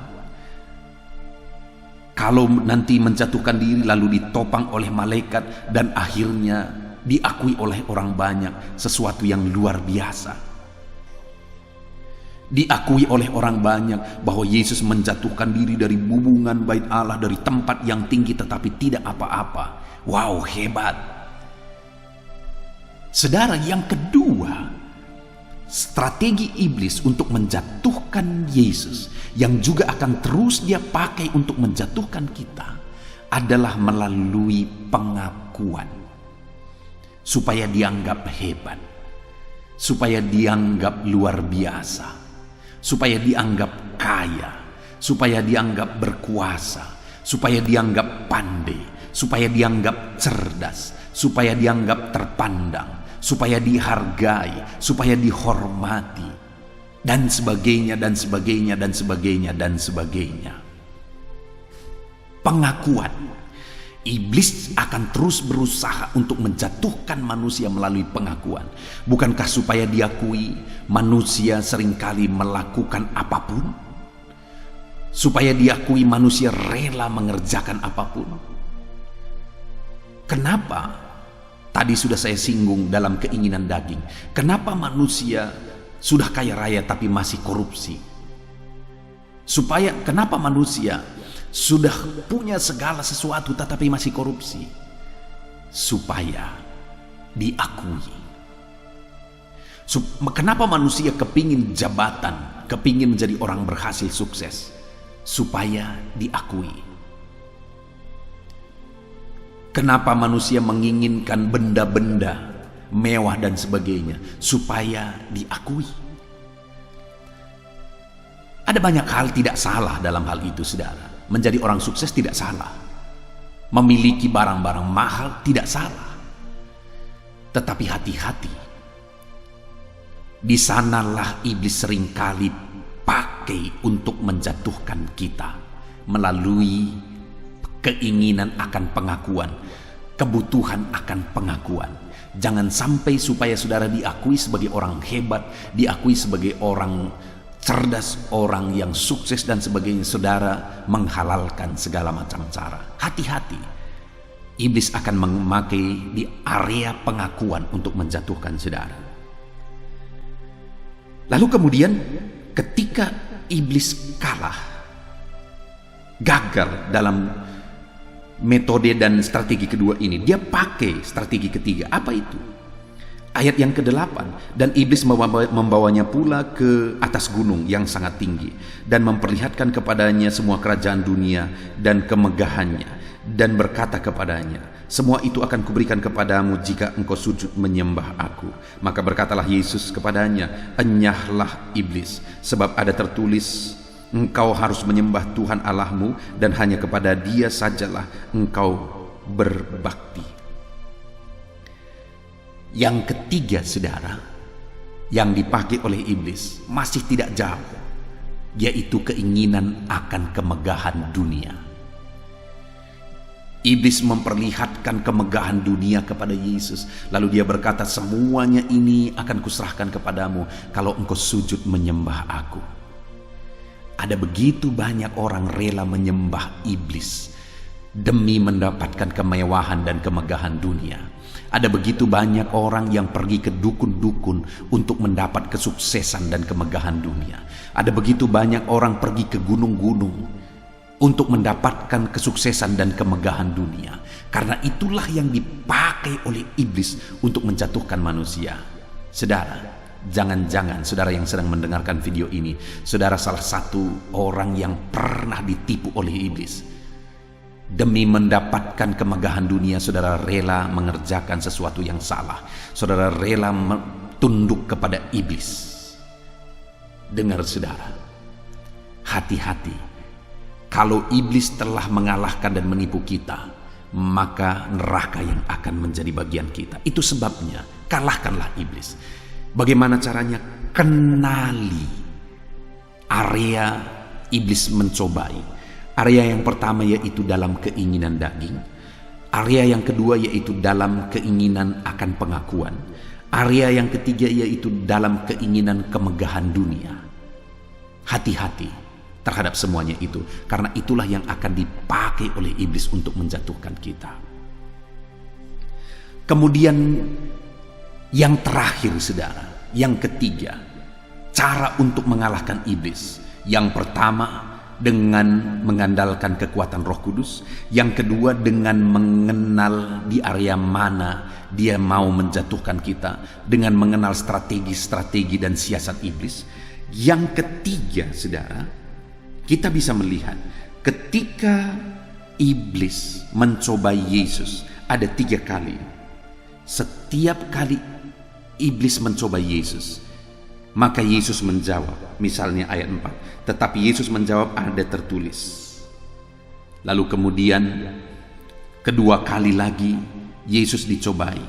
Kalau nanti menjatuhkan diri lalu ditopang oleh malaikat dan akhirnya diakui oleh orang banyak, sesuatu yang luar biasa. Diakui oleh orang banyak bahwa Yesus menjatuhkan diri dari bubungan bait Allah, dari tempat yang tinggi tetapi tidak apa-apa. Wow, hebat. Saudara, yang kedua, strategi iblis untuk menjatuhkan Yesus yang juga akan terus dia pakai untuk menjatuhkan kita adalah melalui pengakuan, supaya dianggap hebat, supaya dianggap luar biasa, supaya dianggap kaya, supaya dianggap berkuasa, supaya dianggap pandai, supaya dianggap cerdas, supaya dianggap terpandang, supaya dihargai, supaya dihormati, dan sebagainya, dan sebagainya, dan sebagainya, dan sebagainya. Pengakuan. Iblis akan terus berusaha untuk menjatuhkan manusia melalui pengakuan. Bukankah supaya diakui, manusia seringkali melakukan apapun? Supaya diakui, manusia rela mengerjakan apapun. Kenapa? Tadi sudah saya singgung dalam keinginan daging. Kenapa manusia sudah kaya raya tapi masih korupsi? Kenapa manusia sudah punya segala sesuatu tetapi masih korupsi? Supaya diakui. Kenapa manusia kepingin jabatan, kepingin menjadi orang berhasil sukses? Supaya diakui. Kenapa manusia menginginkan benda-benda mewah dan sebagainya? Supaya diakui. Ada banyak hal tidak salah dalam hal itu, saudara. Menjadi orang sukses tidak salah. Memiliki barang-barang mahal tidak salah. Tetapi hati-hati. Di sanalah iblis seringkali pakai untuk menjatuhkan kita melalui keinginan akan pengakuan, kebutuhan akan pengakuan. Jangan sampai supaya saudara diakui sebagai orang hebat, diakui sebagai orang cerdas, orang yang sukses dan sebagainya, saudara menghalalkan segala macam cara. Hati-hati. Iblis akan memakai di area pengakuan untuk menjatuhkan saudara. Lalu kemudian ketika iblis kalah, gagal dalam metode dan strategi kedua ini, dia pakai strategi ketiga. Apa itu? Ayat yang ke-8, dan iblis membawanya pula ke atas gunung yang sangat tinggi dan memperlihatkan kepadanya semua kerajaan dunia dan kemegahannya, dan berkata kepadanya, semua itu akan kuberikan kepadamu jika engkau sujud menyembah aku. Maka berkatalah Yesus kepadanya, enyahlah iblis, sebab ada tertulis, engkau harus menyembah Tuhan Allahmu dan hanya kepada Dia sajalah engkau berbakti. Yang ketiga, saudara, yang dipakai oleh iblis masih tidak jauh, yaitu keinginan akan kemegahan dunia. Iblis memperlihatkan kemegahan dunia kepada Yesus, lalu dia berkata, semuanya ini akan kuserahkan kepadamu kalau engkau sujud menyembah aku. Ada begitu banyak orang rela menyembah iblis demi mendapatkan kemewahan dan kemegahan dunia. Ada begitu banyak orang yang pergi ke dukun-dukun untuk mendapat kesuksesan dan kemegahan dunia. Ada begitu banyak orang pergi ke gunung-gunung untuk mendapatkan kesuksesan dan kemegahan dunia. Karena itulah yang dipakai oleh iblis untuk menjatuhkan manusia. Saudara, jangan-jangan saudara yang sedang mendengarkan video ini, saudara salah satu orang yang pernah ditipu oleh iblis. Demi mendapatkan kemegahan dunia, saudara rela mengerjakan sesuatu yang salah. Saudara rela tunduk kepada iblis. Dengar saudara, hati-hati. Kalau iblis telah mengalahkan dan menipu kita, maka neraka yang akan menjadi bagian kita. Itu sebabnya kalahkanlah iblis. Bagaimana caranya? Kenali area iblis mencobai. Area yang pertama yaitu dalam keinginan daging. Area yang kedua yaitu dalam keinginan akan pengakuan. Area yang ketiga yaitu dalam keinginan kemegahan dunia. Hati-hati terhadap semuanya itu, karena itulah yang akan dipakai oleh iblis untuk menjatuhkan kita. Kemudian yang terakhir saudara, yang ketiga, cara untuk mengalahkan iblis. Yang pertama dengan mengandalkan kekuatan Roh Kudus, yang kedua dengan mengenal di area mana dia mau menjatuhkan kita, dengan mengenal strategi-strategi dan siasat iblis. Yang ketiga saudara, kita bisa melihat ketika iblis mencobai Yesus ada 3 kali. Setiap kali iblis mencobai Yesus, maka Yesus menjawab. Misalnya ayat 4, tetapi Yesus menjawab, ada tertulis. Lalu kemudian kedua kali lagi Yesus dicobai.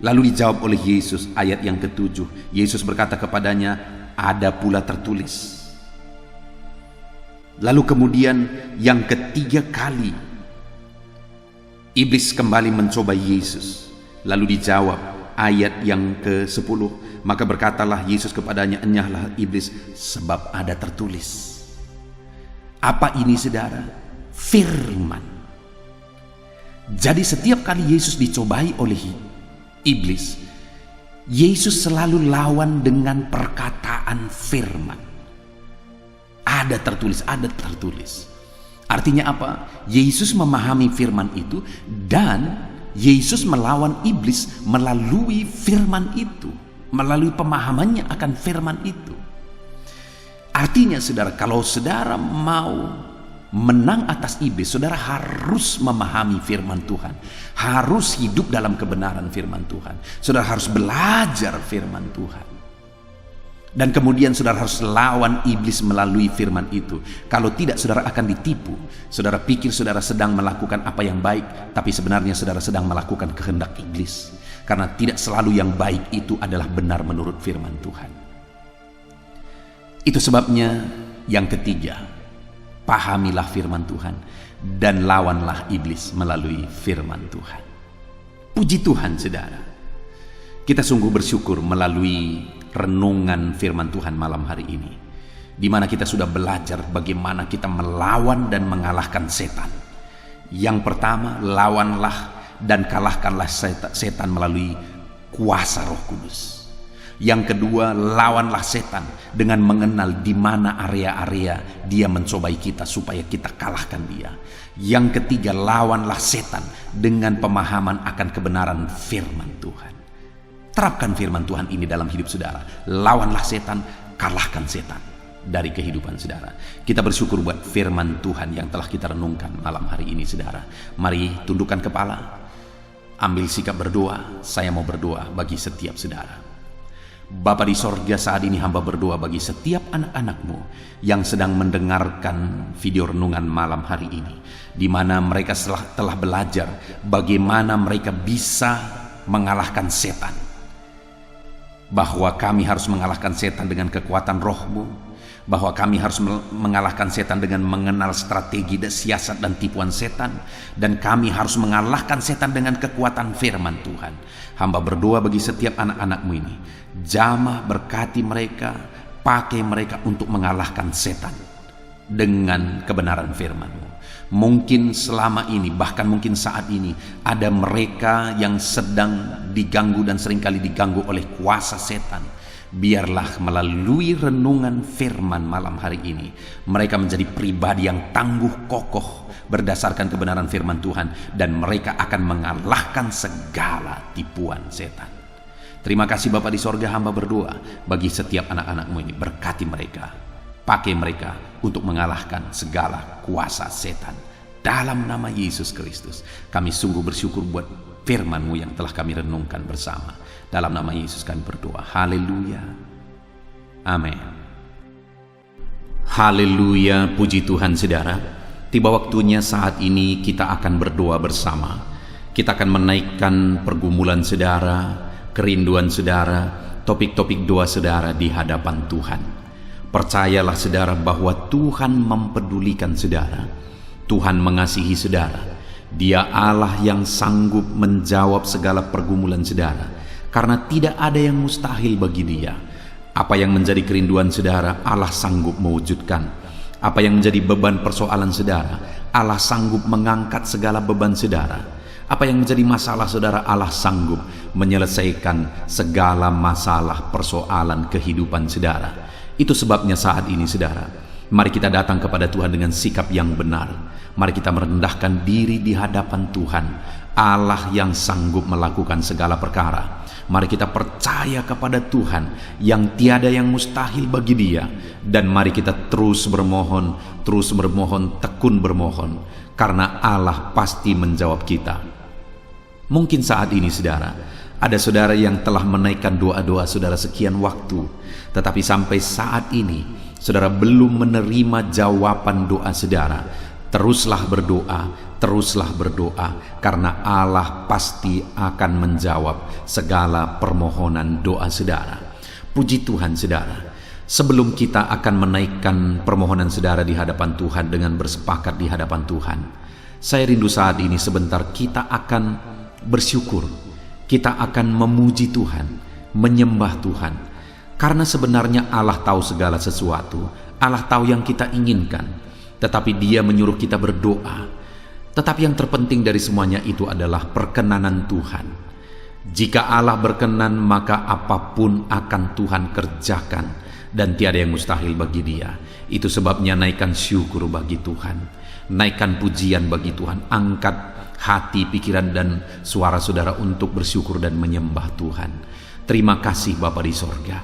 Lalu dijawab oleh Yesus, ayat yang ke-7. Yesus berkata kepadanya, ada pula tertulis. Lalu kemudian yang ketiga kali iblis kembali mencoba Yesus. Lalu dijawab, ayat yang ke-10. Maka berkatalah Yesus kepadanya, enyahlah iblis, sebab ada tertulis. Apa ini saudara? Firman. Jadi setiap kali Yesus dicobai oleh iblis, Yesus selalu lawan dengan perkataan firman. Ada tertulis, ada tertulis. Artinya apa? Yesus memahami firman itu dan Yesus melawan iblis melalui firman itu, melalui pemahamannya akan firman itu. Artinya saudara, kalau saudara mau menang atas iblis, saudara harus memahami firman Tuhan, harus hidup dalam kebenaran firman Tuhan, saudara harus belajar firman Tuhan. Dan kemudian saudara harus lawan iblis melalui firman itu. Kalau tidak, saudara akan ditipu. Saudara pikir saudara sedang melakukan apa yang baik, tapi sebenarnya saudara sedang melakukan kehendak iblis. Karena tidak selalu yang baik itu adalah benar menurut firman Tuhan. Itu sebabnya yang ketiga, pahamilah firman Tuhan dan lawanlah iblis melalui firman Tuhan. Puji Tuhan saudara, kita sungguh bersyukur melalui renungan firman Tuhan malam hari ini, di mana kita sudah belajar bagaimana kita melawan dan mengalahkan setan. Yang pertama, lawanlah dan kalahkanlah setan melalui kuasa Roh Kudus. Yang kedua, lawanlah setan dengan mengenal di mana area-area dia mencobai kita supaya kita kalahkan dia. Yang ketiga, lawanlah setan dengan pemahaman akan kebenaran firman Tuhan. Terapkan firman Tuhan ini dalam hidup saudara. Lawanlah setan, kalahkan setan dari kehidupan saudara. Kita bersyukur buat firman Tuhan yang telah kita renungkan malam hari ini saudara. Mari tundukkan kepala, ambil sikap berdoa. Saya mau berdoa bagi setiap saudara. Bapa di sorga, saat ini hamba berdoa bagi setiap anak-anakmu yang sedang mendengarkan video renungan malam hari ini, di mana mereka telah belajar bagaimana mereka bisa mengalahkan setan. Bahwa kami harus mengalahkan setan dengan kekuatan Roh-Mu, bahwa kami harus mengalahkan setan dengan mengenal strategi dan siasat dan tipuan setan, dan kami harus mengalahkan setan dengan kekuatan firman Tuhan. Hamba berdoa bagi setiap anak-anak-Mu ini, jamah berkati mereka, pakai mereka untuk mengalahkan setan dengan kebenaran firman-Mu. Mungkin selama ini, bahkan mungkin saat ini, ada mereka yang sedang diganggu dan seringkali diganggu oleh kuasa setan. Biarlah melalui renungan firman malam hari ini, mereka menjadi pribadi yang tangguh kokoh berdasarkan kebenaran firman Tuhan, dan mereka akan mengalahkan segala tipuan setan. Terima kasih Bapa di sorga, hamba berdoa bagi setiap anak-anak-Mu ini. Berkati mereka, pakai mereka untuk mengalahkan segala kuasa setan. Dalam nama Yesus Kristus, kami sungguh bersyukur buat firman-Mu yang telah kami renungkan bersama. Dalam nama Yesus kami berdoa. Haleluya. Amin. Haleluya, puji Tuhan saudara. Tiba waktunya saat ini kita akan berdoa bersama. Kita akan menaikkan pergumulan saudara, kerinduan saudara, topik-topik doa saudara di hadapan Tuhan. Percayalah saudara bahwa Tuhan mempedulikan saudara. Tuhan mengasihi saudara. Dia Allah yang sanggup menjawab segala pergumulan saudara, karena tidak ada yang mustahil bagi Dia. Apa yang menjadi kerinduan saudara, Allah sanggup mewujudkan. Apa yang menjadi beban persoalan saudara, Allah sanggup mengangkat segala beban saudara. Apa yang menjadi masalah saudara, Allah sanggup menyelesaikan segala masalah persoalan kehidupan saudara. Itu sebabnya saat ini saudara, mari kita datang kepada Tuhan dengan sikap yang benar. Mari kita merendahkan diri di hadapan Tuhan, Allah yang sanggup melakukan segala perkara. Mari kita percaya kepada Tuhan yang tiada yang mustahil bagi Dia. Dan mari kita terus bermohon, tekun bermohon, karena Allah pasti menjawab kita. Mungkin saat ini saudara, ada saudara yang telah menaikkan doa-doa saudara sekian waktu, tetapi sampai saat ini saudara belum menerima jawaban doa saudara. Teruslah berdoa, karena Allah pasti akan menjawab segala permohonan doa saudara. Puji Tuhan saudara. Sebelum kita akan menaikkan permohonan saudara di hadapan Tuhan dengan bersepakat di hadapan Tuhan, saya rindu saat ini sebentar kita akan bersyukur, kita akan memuji Tuhan, menyembah Tuhan. Karena sebenarnya Allah tahu segala sesuatu, Allah tahu yang kita inginkan, tetapi Dia menyuruh kita berdoa. Tetapi yang terpenting dari semuanya itu adalah perkenanan Tuhan. Jika Allah berkenan, maka apapun akan Tuhan kerjakan, dan tiada yang mustahil bagi Dia. Itu sebabnya naikkan syukur bagi Tuhan, naikkan pujian bagi Tuhan, angkat hati, pikiran, dan suara saudara untuk bersyukur dan menyembah Tuhan. Terima kasih Bapa di sorga.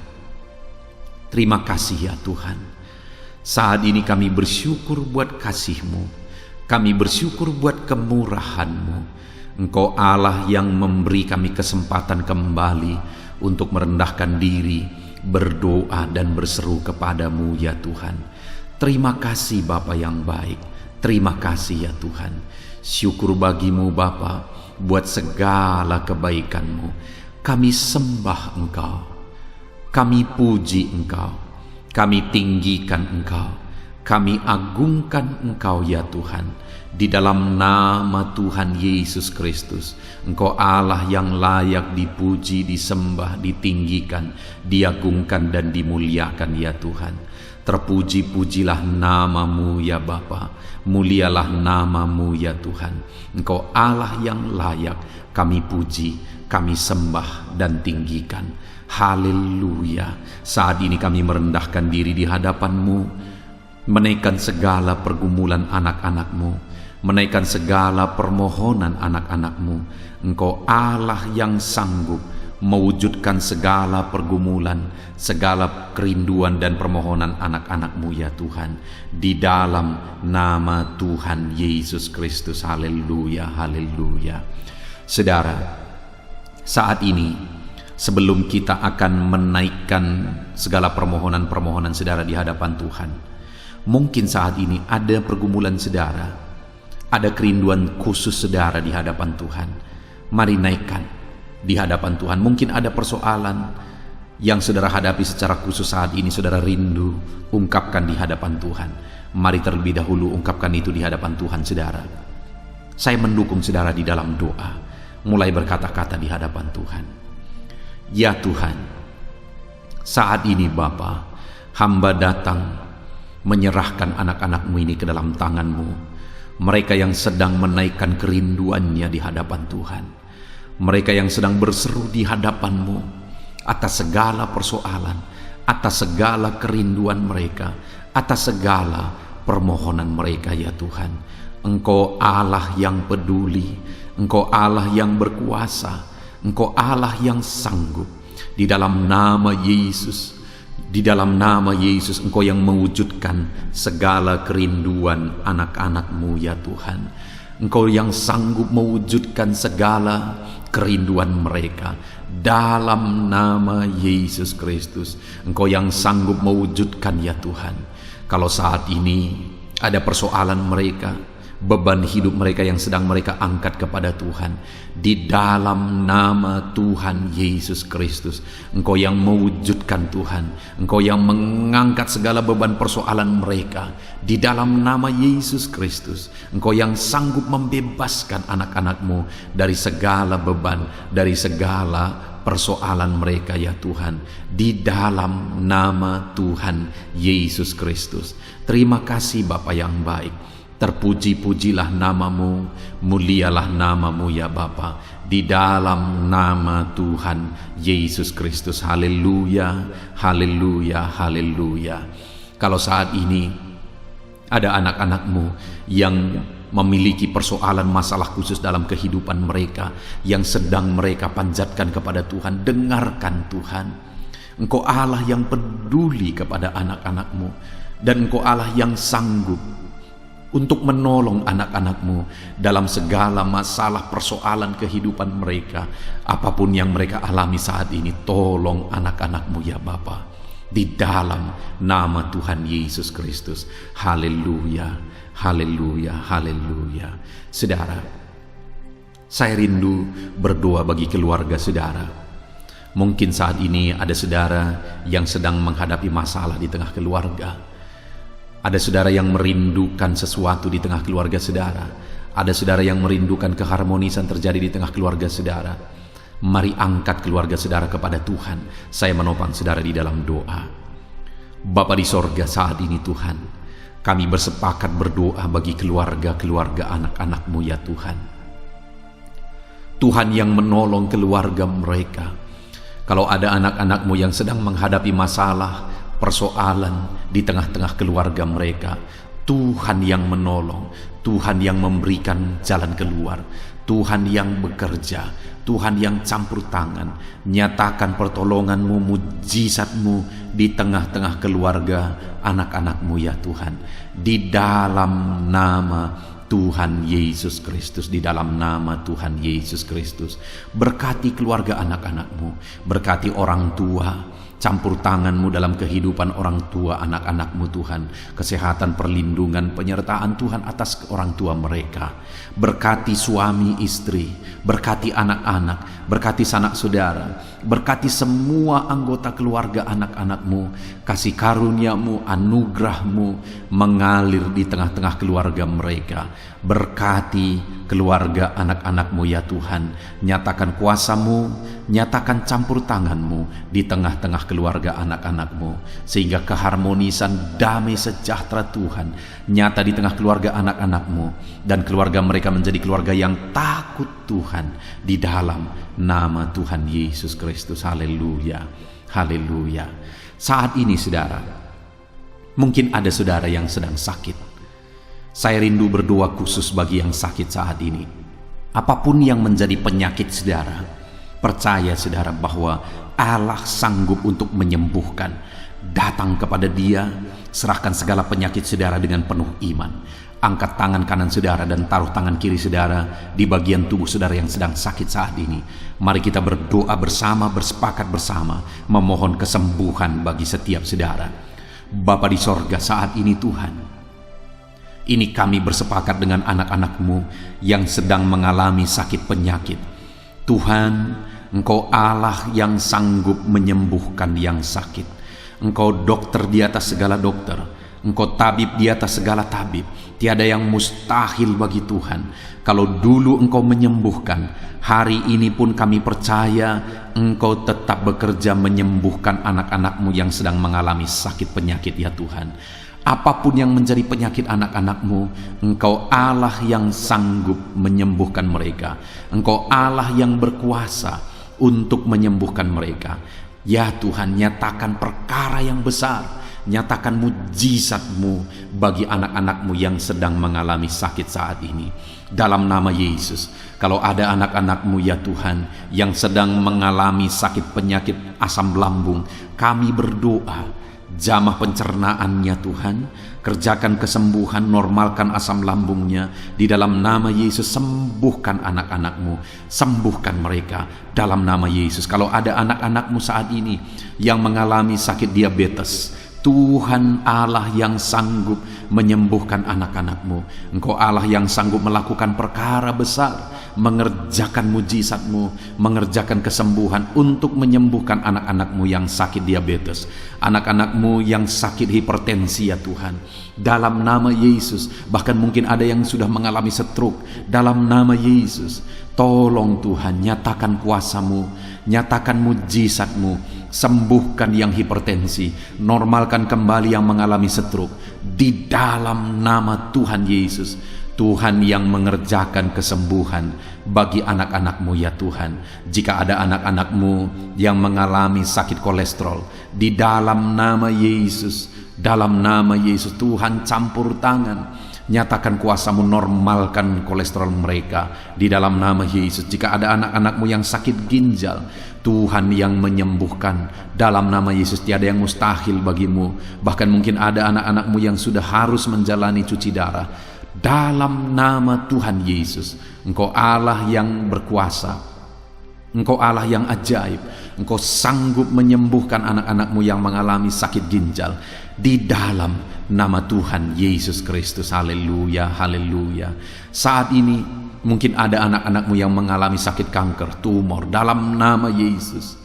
Terima kasih ya Tuhan. Saat ini kami bersyukur buat kasih-Mu. Kami bersyukur buat kemurahan-Mu. Engkau Allah yang memberi kami kesempatan kembali untuk merendahkan diri, berdoa dan berseru kepadamu ya Tuhan. Terima kasih Bapa yang baik. Terima kasih ya Tuhan. Syukur bagimu Bapa buat segala kebaikan-Mu. Kami sembah Engkau, kami puji Engkau, kami tinggikan Engkau, kami agungkan Engkau ya Tuhan. Di dalam nama Tuhan Yesus Kristus, Engkau Allah yang layak dipuji, disembah, ditinggikan, diagungkan dan dimuliakan ya Tuhan. Terpuji-pujilah nama-Mu ya Bapa, mulialah nama-Mu ya Tuhan. Engkau Allah yang layak kami puji, kami sembah dan tinggikan. Haleluya. Saat ini kami merendahkan diri di hadapan-Mu, menaikkan segala pergumulan anak-anak-Mu, menaikkan segala permohonan anak-anak-Mu. Engkau Allah yang sanggup mewujudkan segala pergumulan, segala kerinduan dan permohonan anak-anak-Mu ya Tuhan. Di dalam nama Tuhan Yesus Kristus. Haleluya, haleluya. Saudara, saat ini sebelum kita akan menaikkan segala permohonan-permohonan saudara di hadapan Tuhan, mungkin saat ini ada pergumulan saudara, ada kerinduan khusus saudara di hadapan Tuhan. Mari naikkan di hadapan Tuhan. Mungkin ada persoalan yang saudara hadapi secara khusus saat ini, saudara rindu, ungkapkan di hadapan Tuhan. Mari terlebih dahulu ungkapkan itu di hadapan Tuhan saudara. Saya mendukung saudara di dalam doa. Mulai berkata-kata di hadapan Tuhan. Ya Tuhan, saat ini Bapa, hamba datang menyerahkan anak-anak-Mu ini ke dalam tangan-Mu. Mereka yang sedang menaikkan kerinduannya di hadapan Tuhan. Mereka yang sedang berseru di hadapan-Mu atas segala persoalan, atas segala kerinduan mereka, atas segala permohonan mereka ya Tuhan. Engkau Allah yang peduli, Engkau Allah yang berkuasa, Engkau Allah yang sanggup. Di dalam nama Yesus, di dalam nama Yesus, Engkau yang mewujudkan segala kerinduan anak-anak-Mu ya Tuhan. Engkau yang sanggup mewujudkan segala kerinduan mereka. Dalam nama Yesus Kristus, Engkau yang sanggup mewujudkan ya Tuhan. Kalau saat ini ada persoalan mereka, beban hidup mereka yang sedang mereka angkat kepada Tuhan, di dalam nama Tuhan Yesus Kristus, Engkau yang mewujudkan Tuhan, Engkau yang mengangkat segala beban persoalan mereka, di dalam nama Yesus Kristus, Engkau yang sanggup membebaskan anak-anak-Mu dari segala beban, dari segala persoalan mereka ya Tuhan, di dalam nama Tuhan Yesus Kristus. Terima kasih Bapa yang baik. Terpuji-pujilah nama-Mu, mulialah nama-Mu ya Bapa, di dalam nama Tuhan Yesus Kristus. Haleluya, haleluya, haleluya. Kalau saat ini ada anak-anak-Mu yang memiliki persoalan masalah khusus dalam kehidupan mereka, yang sedang mereka panjatkan kepada Tuhan, dengarkan Tuhan. Engkau Allah yang peduli kepada anak-anak-Mu, dan Engkau Allah yang sanggup untuk menolong anak-anak-Mu dalam segala masalah persoalan kehidupan mereka. Apapun yang mereka alami saat ini, tolong anak-anak-Mu ya Bapa, di dalam nama Tuhan Yesus Kristus. Haleluya, haleluya, haleluya. Saudara, saya rindu berdoa bagi keluarga saudara. Mungkin saat ini ada saudara yang sedang menghadapi masalah di tengah keluarga. Ada saudara yang merindukan sesuatu di tengah keluarga saudara. Ada saudara yang merindukan keharmonisan terjadi di tengah keluarga saudara. Mari angkat keluarga saudara kepada Tuhan. Saya menopang saudara di dalam doa. Bapa di sorga, saat ini Tuhan, kami bersepakat berdoa bagi keluarga-keluarga anak-anak-Mu ya Tuhan. Tuhan yang menolong keluarga mereka. Kalau ada anak-anak-Mu yang sedang menghadapi masalah, persoalan di tengah-tengah keluarga mereka, Tuhan yang menolong, Tuhan yang memberikan jalan keluar, Tuhan yang bekerja, Tuhan yang campur tangan. Nyatakan pertolongan-Mu, mujizat-Mu di tengah-tengah keluarga anak-anak-Mu ya Tuhan, di dalam nama Tuhan Yesus Kristus, di dalam nama Tuhan Yesus Kristus. Berkati keluarga anak-anak-Mu, berkati orang tua, campur tangan-Mu dalam kehidupan orang tua anak-anak-Mu Tuhan. Kesehatan, perlindungan, penyertaan Tuhan atas orang tua mereka. Berkati suami istri, berkati anak-anak, berkati sanak saudara, berkati semua anggota keluarga anak-anak-Mu. Kasih karunia-Mu, anugerah-Mu mengalir di tengah-tengah keluarga mereka. Berkati keluarga anak-anak-Mu ya Tuhan. Nyatakan kuasa-Mu, nyatakan campur tangan-Mu di tengah-tengah keluarga anak-anak-Mu, sehingga keharmonisan, damai sejahtera Tuhan nyata di tengah keluarga anak-anak-Mu, dan keluarga mereka menjadi keluarga yang takut Tuhan, di dalam nama Tuhan Yesus Kristus. Haleluya, haleluya. Saat ini saudara, mungkin ada saudara yang sedang sakit. Saya rindu berdoa khusus bagi yang sakit saat ini. Apapun yang menjadi penyakit saudara, percaya saudara bahwa Allah sanggup untuk menyembuhkan. Datang kepada Dia, serahkan segala penyakit saudara dengan penuh iman. Angkat tangan kanan saudara dan taruh tangan kiri saudara di bagian tubuh saudara yang sedang sakit saat ini. Mari kita berdoa bersama, bersepakat bersama, memohon kesembuhan bagi setiap saudara. Bapa di sorga, saat ini Tuhan, ini kami bersepakat dengan anak-anak-Mu yang sedang mengalami sakit penyakit. Tuhan, Engkau Allah yang sanggup menyembuhkan yang sakit. Engkau dokter di atas segala dokter, Engkau tabib di atas segala tabib. Tiada yang mustahil bagi Tuhan. Kalau dulu Engkau menyembuhkan, hari ini pun kami percaya Engkau tetap bekerja menyembuhkan anak-anak-Mu yang sedang mengalami sakit penyakit ya Tuhan. Apapun yang menjadi penyakit anak-anak-Mu, Engkau Allah yang sanggup menyembuhkan mereka. Engkau Allah yang berkuasa untuk menyembuhkan mereka. Ya Tuhan, nyatakan perkara yang besar, Nyatakan mujizat-Mu bagi anak-anak-Mu yang sedang mengalami sakit saat ini. Dalam nama Yesus, kalau ada anak-anak-Mu ya Tuhan yang sedang mengalami sakit penyakit asam lambung, kami berdoa, jamah pencernaannya Tuhan, kerjakan kesembuhan, normalkan asam lambungnya. Di dalam nama Yesus, sembuhkan anak-anak-Mu, sembuhkan mereka dalam nama Yesus. Kalau ada anak-anak-Mu saat ini yang mengalami sakit diabetes, Tuhan Allah yang sanggup menyembuhkan anak-anak-Mu. Engkau Allah yang sanggup melakukan perkara besar, mengerjakan mujizat-Mu, mengerjakan kesembuhan untuk menyembuhkan anak-anak-Mu yang sakit diabetes, anak-anak-Mu yang sakit hipertensi ya Tuhan. Dalam nama Yesus, bahkan mungkin ada yang sudah mengalami stroke. Dalam nama Yesus, tolong Tuhan, nyatakan kuasa-Mu, nyatakan mujizat-Mu, sembuhkan yang hipertensi, normalkan kembali yang mengalami stroke. Di dalam nama Tuhan Yesus, Tuhan yang mengerjakan kesembuhan bagi anak-anak-Mu ya Tuhan. Jika ada anak-anak-Mu yang mengalami sakit kolesterol, di dalam nama Yesus, dalam nama Yesus, Tuhan campur tangan, nyatakan kuasa-Mu, normalkan kolesterol mereka di dalam nama Yesus. Jika ada anak-anak-Mu yang sakit ginjal, Tuhan yang menyembuhkan dalam nama Yesus. Tiada yang mustahil bagi-Mu. Bahkan mungkin ada anak-anak-Mu yang sudah harus menjalani cuci darah. Dalam nama Tuhan Yesus, Engkau Allah yang berkuasa, Engkau Allah yang ajaib, Engkau sanggup menyembuhkan anak-anak-Mu yang mengalami sakit ginjal. Di dalam nama Tuhan Yesus Kristus. Haleluya, haleluya. Saat ini mungkin ada anak-anak-Mu yang mengalami sakit kanker, tumor. Dalam nama Yesus,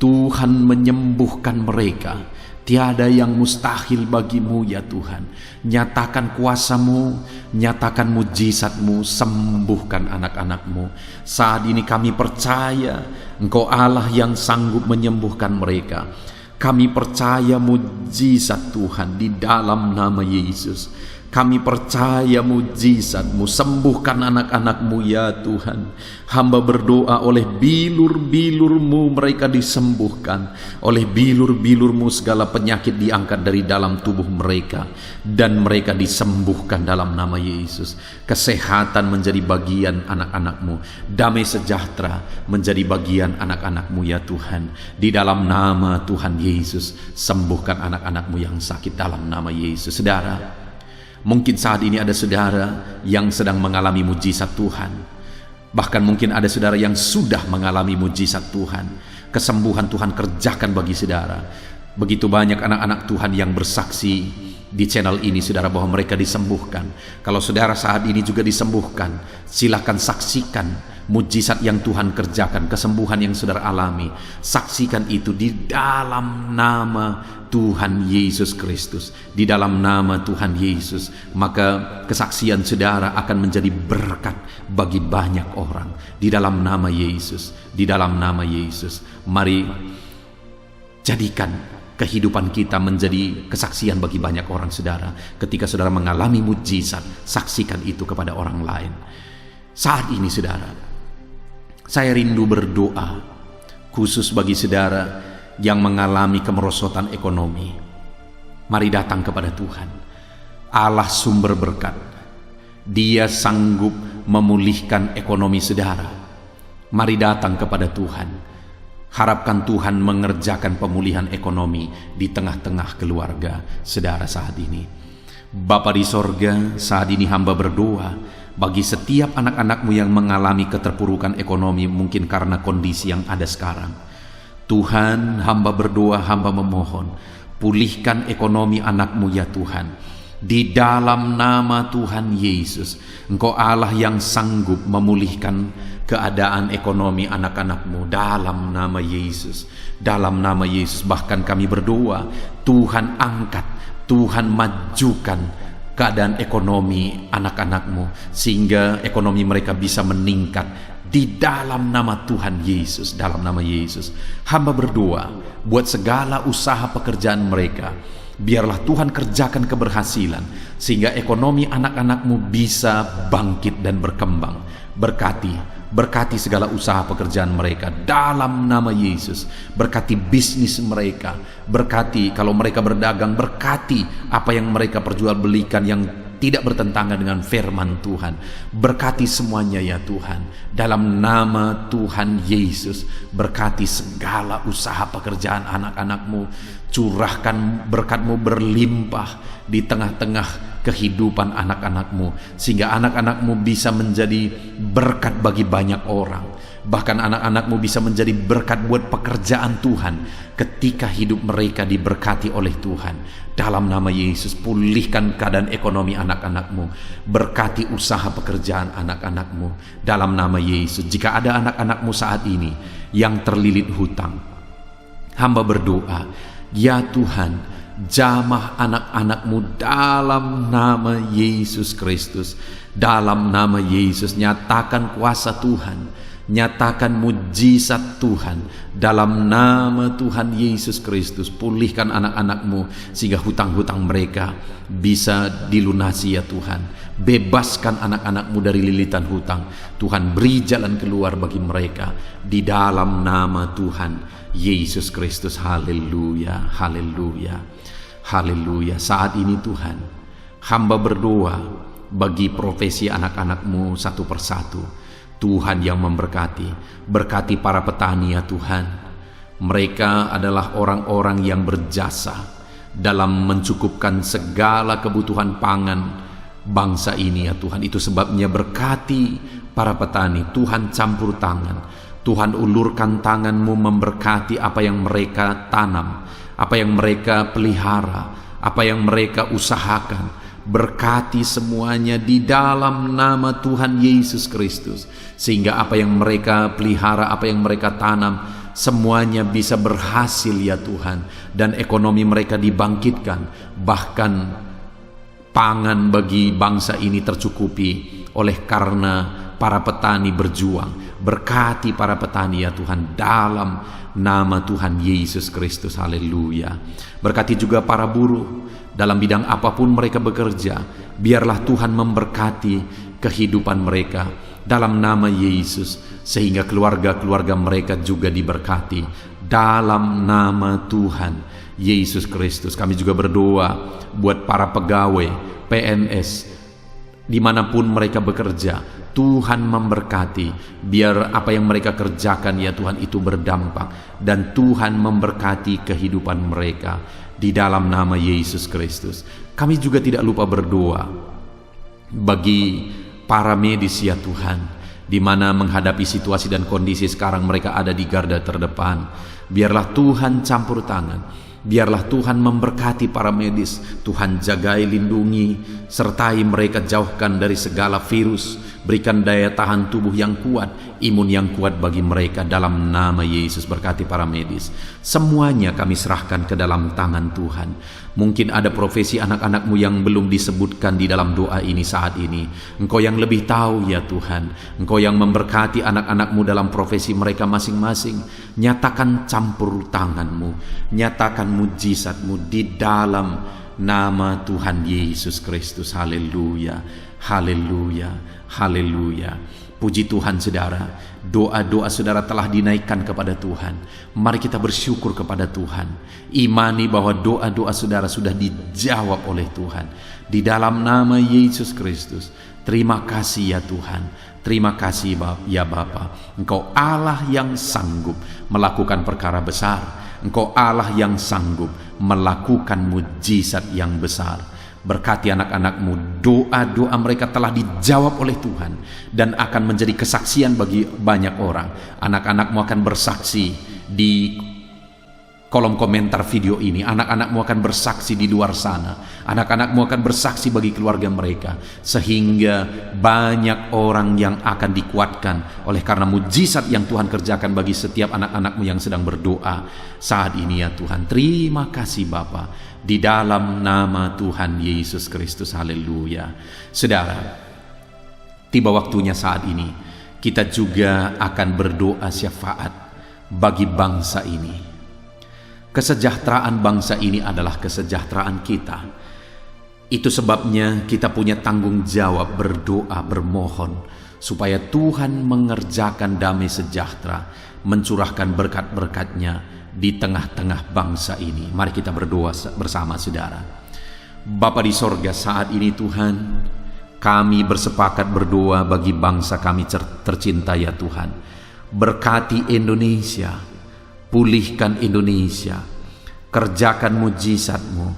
Tuhan menyembuhkan mereka. Tiada yang mustahil bagi-Mu ya Tuhan. Nyatakan kuasa-Mu, nyatakan mujizat-Mu, sembuhkan anak-anak-Mu. Saat ini kami percaya Engkau Allah yang sanggup menyembuhkan mereka. Kami percaya mujizat Tuhan di dalam nama Yesus. Kami percaya mujizat-Mu, sembuhkan anak-anak-Mu ya Tuhan. Hamba berdoa oleh bilur-bilur-Mu mereka disembuhkan. Oleh bilur-bilur-Mu segala penyakit diangkat dari dalam tubuh mereka, dan mereka disembuhkan dalam nama Yesus. Kesehatan menjadi bagian anak-anak-Mu, damai sejahtera menjadi bagian anak-anak-Mu ya Tuhan. Di dalam nama Tuhan Yesus, sembuhkan anak-anak-Mu yang sakit dalam nama Yesus. Saudara, mungkin saat ini ada saudara yang sedang mengalami mujizat Tuhan. Bahkan mungkin ada saudara yang sudah mengalami mujizat Tuhan. Kesembuhan Tuhan kerjakan bagi saudara. Begitu banyak anak-anak Tuhan yang bersaksi di channel ini, saudara, bahwa mereka disembuhkan. Kalau saudara saat ini juga disembuhkan, silakan saksikan mujizat yang Tuhan kerjakan, kesembuhan yang saudara alami. Saksikan itu di dalam nama Tuhan Yesus Kristus. Di dalam nama Tuhan Yesus, maka kesaksian saudara akan menjadi berkat bagi banyak orang. Di dalam nama Yesus, di dalam nama Yesus. Mari jadikan kehidupan kita menjadi kesaksian bagi banyak orang, saudara. Ketika saudara mengalami mujizat, saksikan itu kepada orang lain. Saat ini, saudara, saya rindu berdoa khusus bagi saudara yang mengalami kemerosotan ekonomi. Mari datang kepada Tuhan, Allah sumber berkat. Dia sanggup memulihkan ekonomi saudara. Mari datang kepada Tuhan. Harapkan Tuhan mengerjakan pemulihan ekonomi di tengah-tengah keluarga saudara saat ini. Bapa di sorga, saat ini hamba berdoa bagi setiap anak-anak-Mu yang mengalami keterpurukan ekonomi, mungkin karena kondisi yang ada sekarang. Tuhan, hamba berdoa, hamba memohon, pulihkan ekonomi anak-Mu ya Tuhan. Di dalam nama Tuhan Yesus, Engkau Allah yang sanggup memulihkan keadaan ekonomi anak-anak-Mu dalam nama Yesus. Dalam nama Yesus, bahkan kami berdoa, Tuhan angkat, Tuhan majukan keadaan ekonomi anak-anak-Mu, sehingga ekonomi mereka bisa meningkat. Di dalam nama Tuhan Yesus, dalam nama Yesus, hamba berdoa buat segala usaha pekerjaan mereka. Biarlah Tuhan kerjakan keberhasilan, sehingga ekonomi anak-anak-Mu bisa bangkit dan berkembang. Berkati Berkati segala usaha pekerjaan mereka dalam nama Yesus. Berkati bisnis mereka. Berkati kalau mereka berdagang, berkati apa yang mereka perjualbelikan yang tidak bertentangan dengan firman Tuhan. Berkati semuanya ya Tuhan. Dalam nama Tuhan Yesus, berkati segala usaha pekerjaan anak-anak-Mu. Curahkan berkat-Mu berlimpah di tengah-tengah kehidupan anak-anak-Mu, sehingga anak-anak-Mu bisa menjadi berkat bagi banyak orang. Bahkan anak-anak-Mu bisa menjadi berkat buat pekerjaan Tuhan ketika hidup mereka diberkati oleh Tuhan. Dalam nama Yesus, pulihkan keadaan ekonomi anak-anak-Mu. Berkati usaha pekerjaan anak-anak-Mu. Dalam nama Yesus, jika ada anak-anak-Mu saat ini yang terlilit hutang, hamba berdoa, ya Tuhan, jamah anak-anak-Mu dalam nama Yesus Kristus. Dalam nama Yesus, nyatakan kuasa Tuhan, nyatakan mujizat Tuhan. Dalam nama Tuhan Yesus Kristus, pulihkan anak-anak-Mu sehingga hutang-hutang mereka bisa dilunasi ya Tuhan. Bebaskan anak-anak-Mu dari lilitan hutang. Tuhan, beri jalan keluar bagi mereka di dalam nama Tuhan Yesus Kristus. Haleluya, haleluya, haleluya. Saat ini Tuhan, hamba berdoa bagi profesi anak-anak-Mu satu persatu. Tuhan yang memberkati, berkati para petani ya Tuhan. Mereka adalah orang-orang yang berjasa dalam mencukupkan segala kebutuhan pangan bangsa ini ya Tuhan. Itu sebabnya berkati para petani. Tuhan campur tangan, Tuhan ulurkan tangan-Mu memberkati apa yang mereka tanam, apa yang mereka pelihara, apa yang mereka usahakan. Berkati semuanya di dalam nama Tuhan Yesus Kristus, sehingga apa yang mereka pelihara, apa yang mereka tanam, semuanya bisa berhasil ya Tuhan, dan ekonomi mereka dibangkitkan. Bahkan pangan bagi bangsa ini tercukupi oleh karena para petani berjuang. Berkati para petani ya Tuhan dalam nama Tuhan Yesus Kristus. Haleluya. Berkati juga para buruh dalam bidang apapun mereka bekerja. Biarlah Tuhan memberkati kehidupan mereka dalam nama Yesus, sehingga keluarga-keluarga mereka juga diberkati dalam nama Tuhan Yesus Kristus. Kami juga berdoa buat para pegawai PNS dimanapun mereka bekerja. Tuhan memberkati, biar apa yang mereka kerjakan ya Tuhan itu berdampak, dan Tuhan memberkati kehidupan mereka di dalam nama Yesus Kristus. Kami juga tidak lupa berdoa bagi para medis ya Tuhan, di mana menghadapi situasi dan kondisi sekarang mereka ada di garda terdepan. Biarlah Tuhan campur tangan, biarlah Tuhan memberkati para medis. Tuhan jagai, lindungi, sertai mereka, jauhkan dari segala virus. Berikan daya tahan tubuh yang kuat, imun yang kuat bagi mereka dalam nama Yesus. Berkati para medis. Semuanya kami serahkan ke dalam tangan Tuhan. Mungkin ada profesi anak-anak-Mu yang belum disebutkan di dalam doa ini saat ini. Engkau yang lebih tahu ya Tuhan. Engkau yang memberkati anak-anak-Mu dalam profesi mereka masing-masing. Nyatakan campur tangan-Mu, nyatakan mujizat-Mu di dalam nama Tuhan Yesus Kristus. Haleluya, haleluya, haleluya. Puji Tuhan saudara, doa-doa saudara telah dinaikkan kepada Tuhan. Mari kita bersyukur kepada Tuhan. Imani bahwa doa-doa saudara sudah dijawab oleh Tuhan. Di dalam nama Yesus Kristus. Terima kasih ya Tuhan. Terima kasih ya Bapa. Engkau Allah yang sanggup melakukan perkara besar. Engkau Allah yang sanggup melakukan mujizat yang besar. Berkati anak-anak-Mu, doa-doa mereka telah dijawab oleh Tuhan dan akan menjadi kesaksian bagi banyak orang. Anak-anak-Mu akan bersaksi di kolom komentar video ini. Anak-anak-Mu akan bersaksi di luar sana. Anak-anak-Mu akan bersaksi bagi keluarga mereka, sehingga banyak orang yang akan dikuatkan oleh karena mujizat yang Tuhan kerjakan bagi setiap anak-anak-Mu yang sedang berdoa saat ini ya Tuhan. Terima kasih Bapa, di dalam nama Tuhan Yesus Kristus. Haleluya. Saudara, tiba waktunya saat ini kita juga akan berdoa syafaat bagi bangsa ini. Kesejahteraan bangsa ini adalah kesejahteraan kita. Itu sebabnya kita punya tanggung jawab berdoa, bermohon supaya Tuhan mengerjakan damai sejahtera, mencurahkan berkat-berkat-Nya di tengah-tengah bangsa ini. Mari kita berdoa bersama, saudara. Bapa di sorga, saat ini Tuhan, kami bersepakat berdoa bagi bangsa kami tercinta ya Tuhan. Berkati Indonesia, pulihkan Indonesia, kerjakan mujizat-Mu,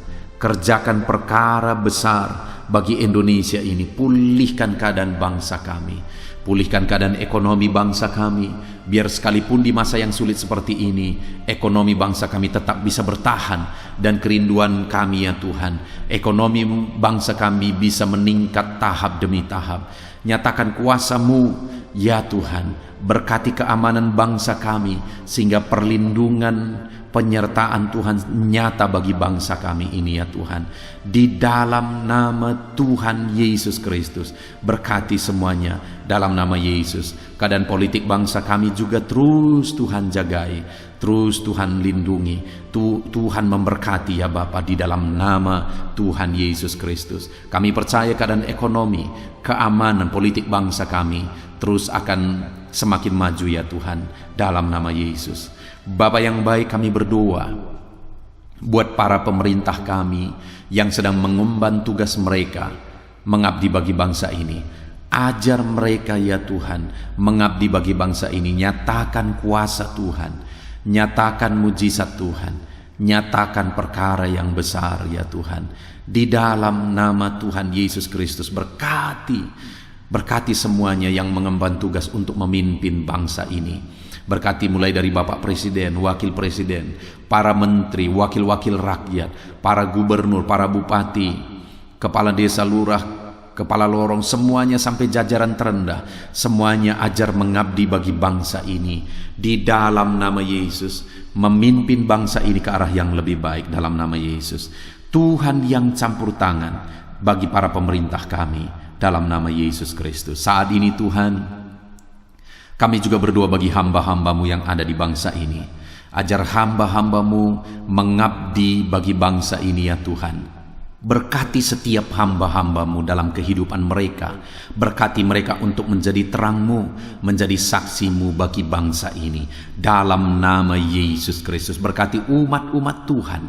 kerjakan perkara besar bagi Indonesia ini. Pulihkan keadaan bangsa kami, pulihkan keadaan ekonomi bangsa kami, biar sekalipun di masa yang sulit seperti ini, ekonomi bangsa kami tetap bisa bertahan. Dan kerinduan kami ya Tuhan, ekonomi bangsa kami bisa meningkat tahap demi tahap. Nyatakan kuasa-Mu ya Tuhan, berkati keamanan bangsa kami, sehingga perlindungan, penyertaan Tuhan nyata bagi bangsa kami ini ya Tuhan. Di dalam nama Tuhan Yesus Kristus, berkati semuanya dalam nama Yesus. Keadaan politik bangsa kami juga terus Tuhan jagai, terus Tuhan lindungi, Tuhan memberkati ya Bapa, di dalam nama Tuhan Yesus Kristus. Kami percaya keadaan ekonomi, keamanan politik bangsa kami terus akan semakin maju ya Tuhan, dalam nama Yesus. Bapa yang baik, kami berdoa buat para pemerintah kami yang sedang mengemban tugas mereka mengabdi bagi bangsa ini. Ajar mereka ya Tuhan mengabdi bagi bangsa ini. Nyatakan kuasa Tuhan, nyatakan mujizat Tuhan, nyatakan perkara yang besar ya Tuhan. Di dalam nama Tuhan Yesus Kristus, berkati semuanya yang mengemban tugas untuk memimpin bangsa ini. Berkati mulai dari Bapak Presiden, Wakil Presiden, para menteri, wakil-wakil rakyat, para gubernur, para bupati, kepala desa, lurah, kepala lorong, semuanya sampai jajaran terendah. Semuanya ajar mengabdi bagi bangsa ini. Di dalam nama Yesus, memimpin bangsa ini ke arah yang lebih baik dalam nama Yesus. Tuhan yang campur tangan bagi para pemerintah kami dalam nama Yesus Kristus. Saat ini Tuhan, kami juga berdoa bagi hamba-hamba-Mu yang ada di bangsa ini. Ajar hamba-hamba-Mu mengabdi bagi bangsa ini ya Tuhan. Berkati setiap hamba-hamba-Mu dalam kehidupan mereka. Berkati mereka untuk menjadi terang-Mu, menjadi saksi-Mu bagi bangsa ini. Dalam nama Yesus Kristus, berkati umat-umat Tuhan,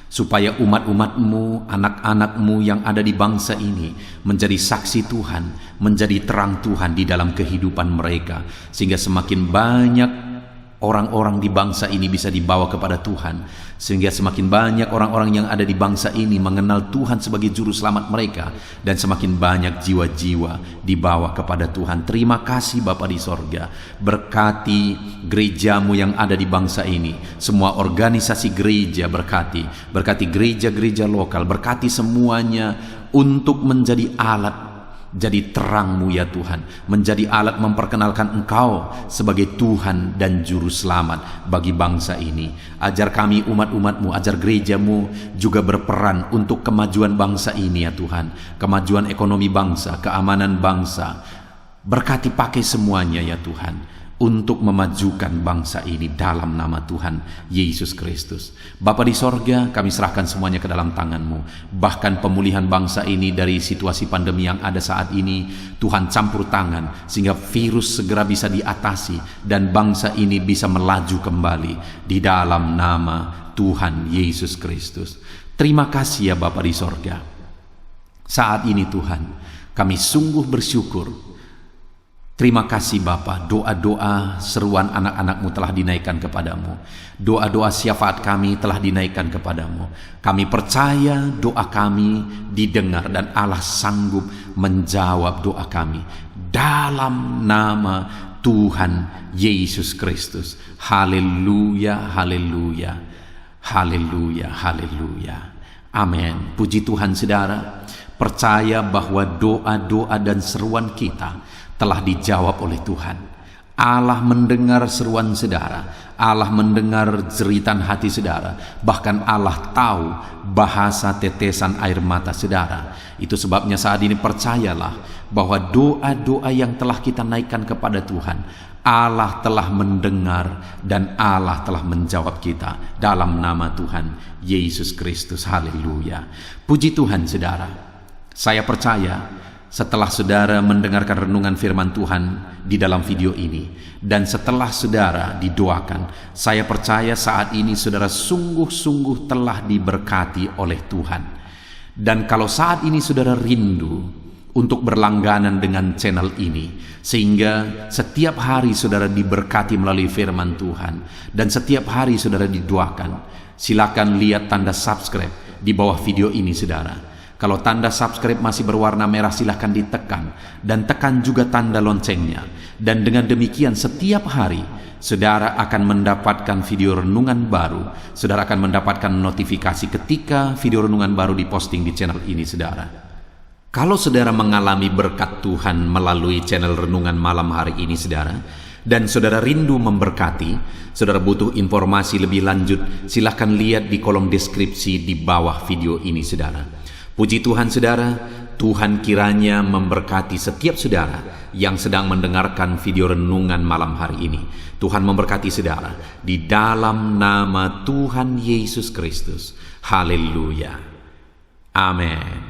supaya umat-umat-Mu, anak-anak-Mu yang ada di bangsa ini menjadi saksi Tuhan, menjadi terang Tuhan di dalam kehidupan mereka, sehingga semakin banyak orang-orang di bangsa ini bisa dibawa kepada Tuhan, sehingga semakin banyak orang-orang yang ada di bangsa ini mengenal Tuhan sebagai juru selamat mereka, dan semakin banyak jiwa-jiwa dibawa kepada Tuhan. Terima kasih Bapa di sorga. Berkati gereja-Mu yang ada di bangsa ini, semua organisasi gereja berkati gereja-gereja lokal, berkati semuanya untuk menjadi alat, jadi terang-Mu ya Tuhan, menjadi alat memperkenalkan Engkau sebagai Tuhan dan Juru Selamat bagi bangsa ini. Ajar kami umat-umat-Mu, ajar gereja-Mu juga berperan untuk kemajuan bangsa ini ya Tuhan, kemajuan ekonomi bangsa, keamanan bangsa. Berkati pakai semuanya ya Tuhan, untuk memajukan bangsa ini dalam nama Tuhan Yesus Kristus. Bapa di sorga, kami serahkan semuanya ke dalam tangan-Mu. Bahkan pemulihan bangsa ini dari situasi pandemi yang ada saat ini, Tuhan campur tangan sehingga virus segera bisa diatasi dan bangsa ini bisa melaju kembali di dalam nama Tuhan Yesus Kristus. Terima kasih ya Bapa di sorga. Saat ini Tuhan, kami sungguh bersyukur. Terima kasih Bapa, doa-doa seruan anak-anak-Mu telah dinaikkan kepadamu. Doa-doa syafaat kami telah dinaikkan kepadamu. Kami percaya doa kami didengar dan Allah sanggup menjawab doa kami. Dalam nama Tuhan Yesus Kristus. Haleluya, haleluya, haleluya, haleluya. Amin. Puji Tuhan saudara. Percaya bahwa doa-doa dan seruan kita telah dijawab oleh Tuhan. Allah mendengar seruan saudara, Allah mendengar jeritan hati saudara, bahkan Allah tahu bahasa tetesan air mata saudara. Itu sebabnya saat ini percayalah bahwa doa-doa yang telah kita naikkan kepada Tuhan, Allah telah mendengar dan Allah telah menjawab kita dalam nama Tuhan Yesus Kristus. Haleluya. Puji Tuhan saudara. Saya percaya setelah saudara mendengarkan renungan firman Tuhan di dalam video ini, dan setelah saudara didoakan, saya percaya saat ini saudara sungguh-sungguh telah diberkati oleh Tuhan. Dan kalau saat ini saudara rindu untuk berlangganan dengan channel ini, sehingga setiap hari saudara diberkati melalui firman Tuhan, dan setiap hari saudara didoakan, silakan lihat tanda subscribe di bawah video ini saudara. Kalau tanda subscribe masih berwarna merah, silahkan ditekan, dan tekan juga tanda loncengnya. Dan dengan demikian setiap hari saudara akan mendapatkan video renungan baru. Saudara akan mendapatkan notifikasi ketika video renungan baru diposting di channel ini saudara. Kalau saudara mengalami berkat Tuhan melalui channel renungan malam hari ini saudara, dan saudara rindu memberkati, saudara butuh informasi lebih lanjut, silahkan lihat di kolom deskripsi di bawah video ini saudara. Puji Tuhan saudara, Tuhan kiranya memberkati setiap saudara yang sedang mendengarkan video renungan malam hari ini. Tuhan memberkati saudara di dalam nama Tuhan Yesus Kristus. Haleluya. Amin.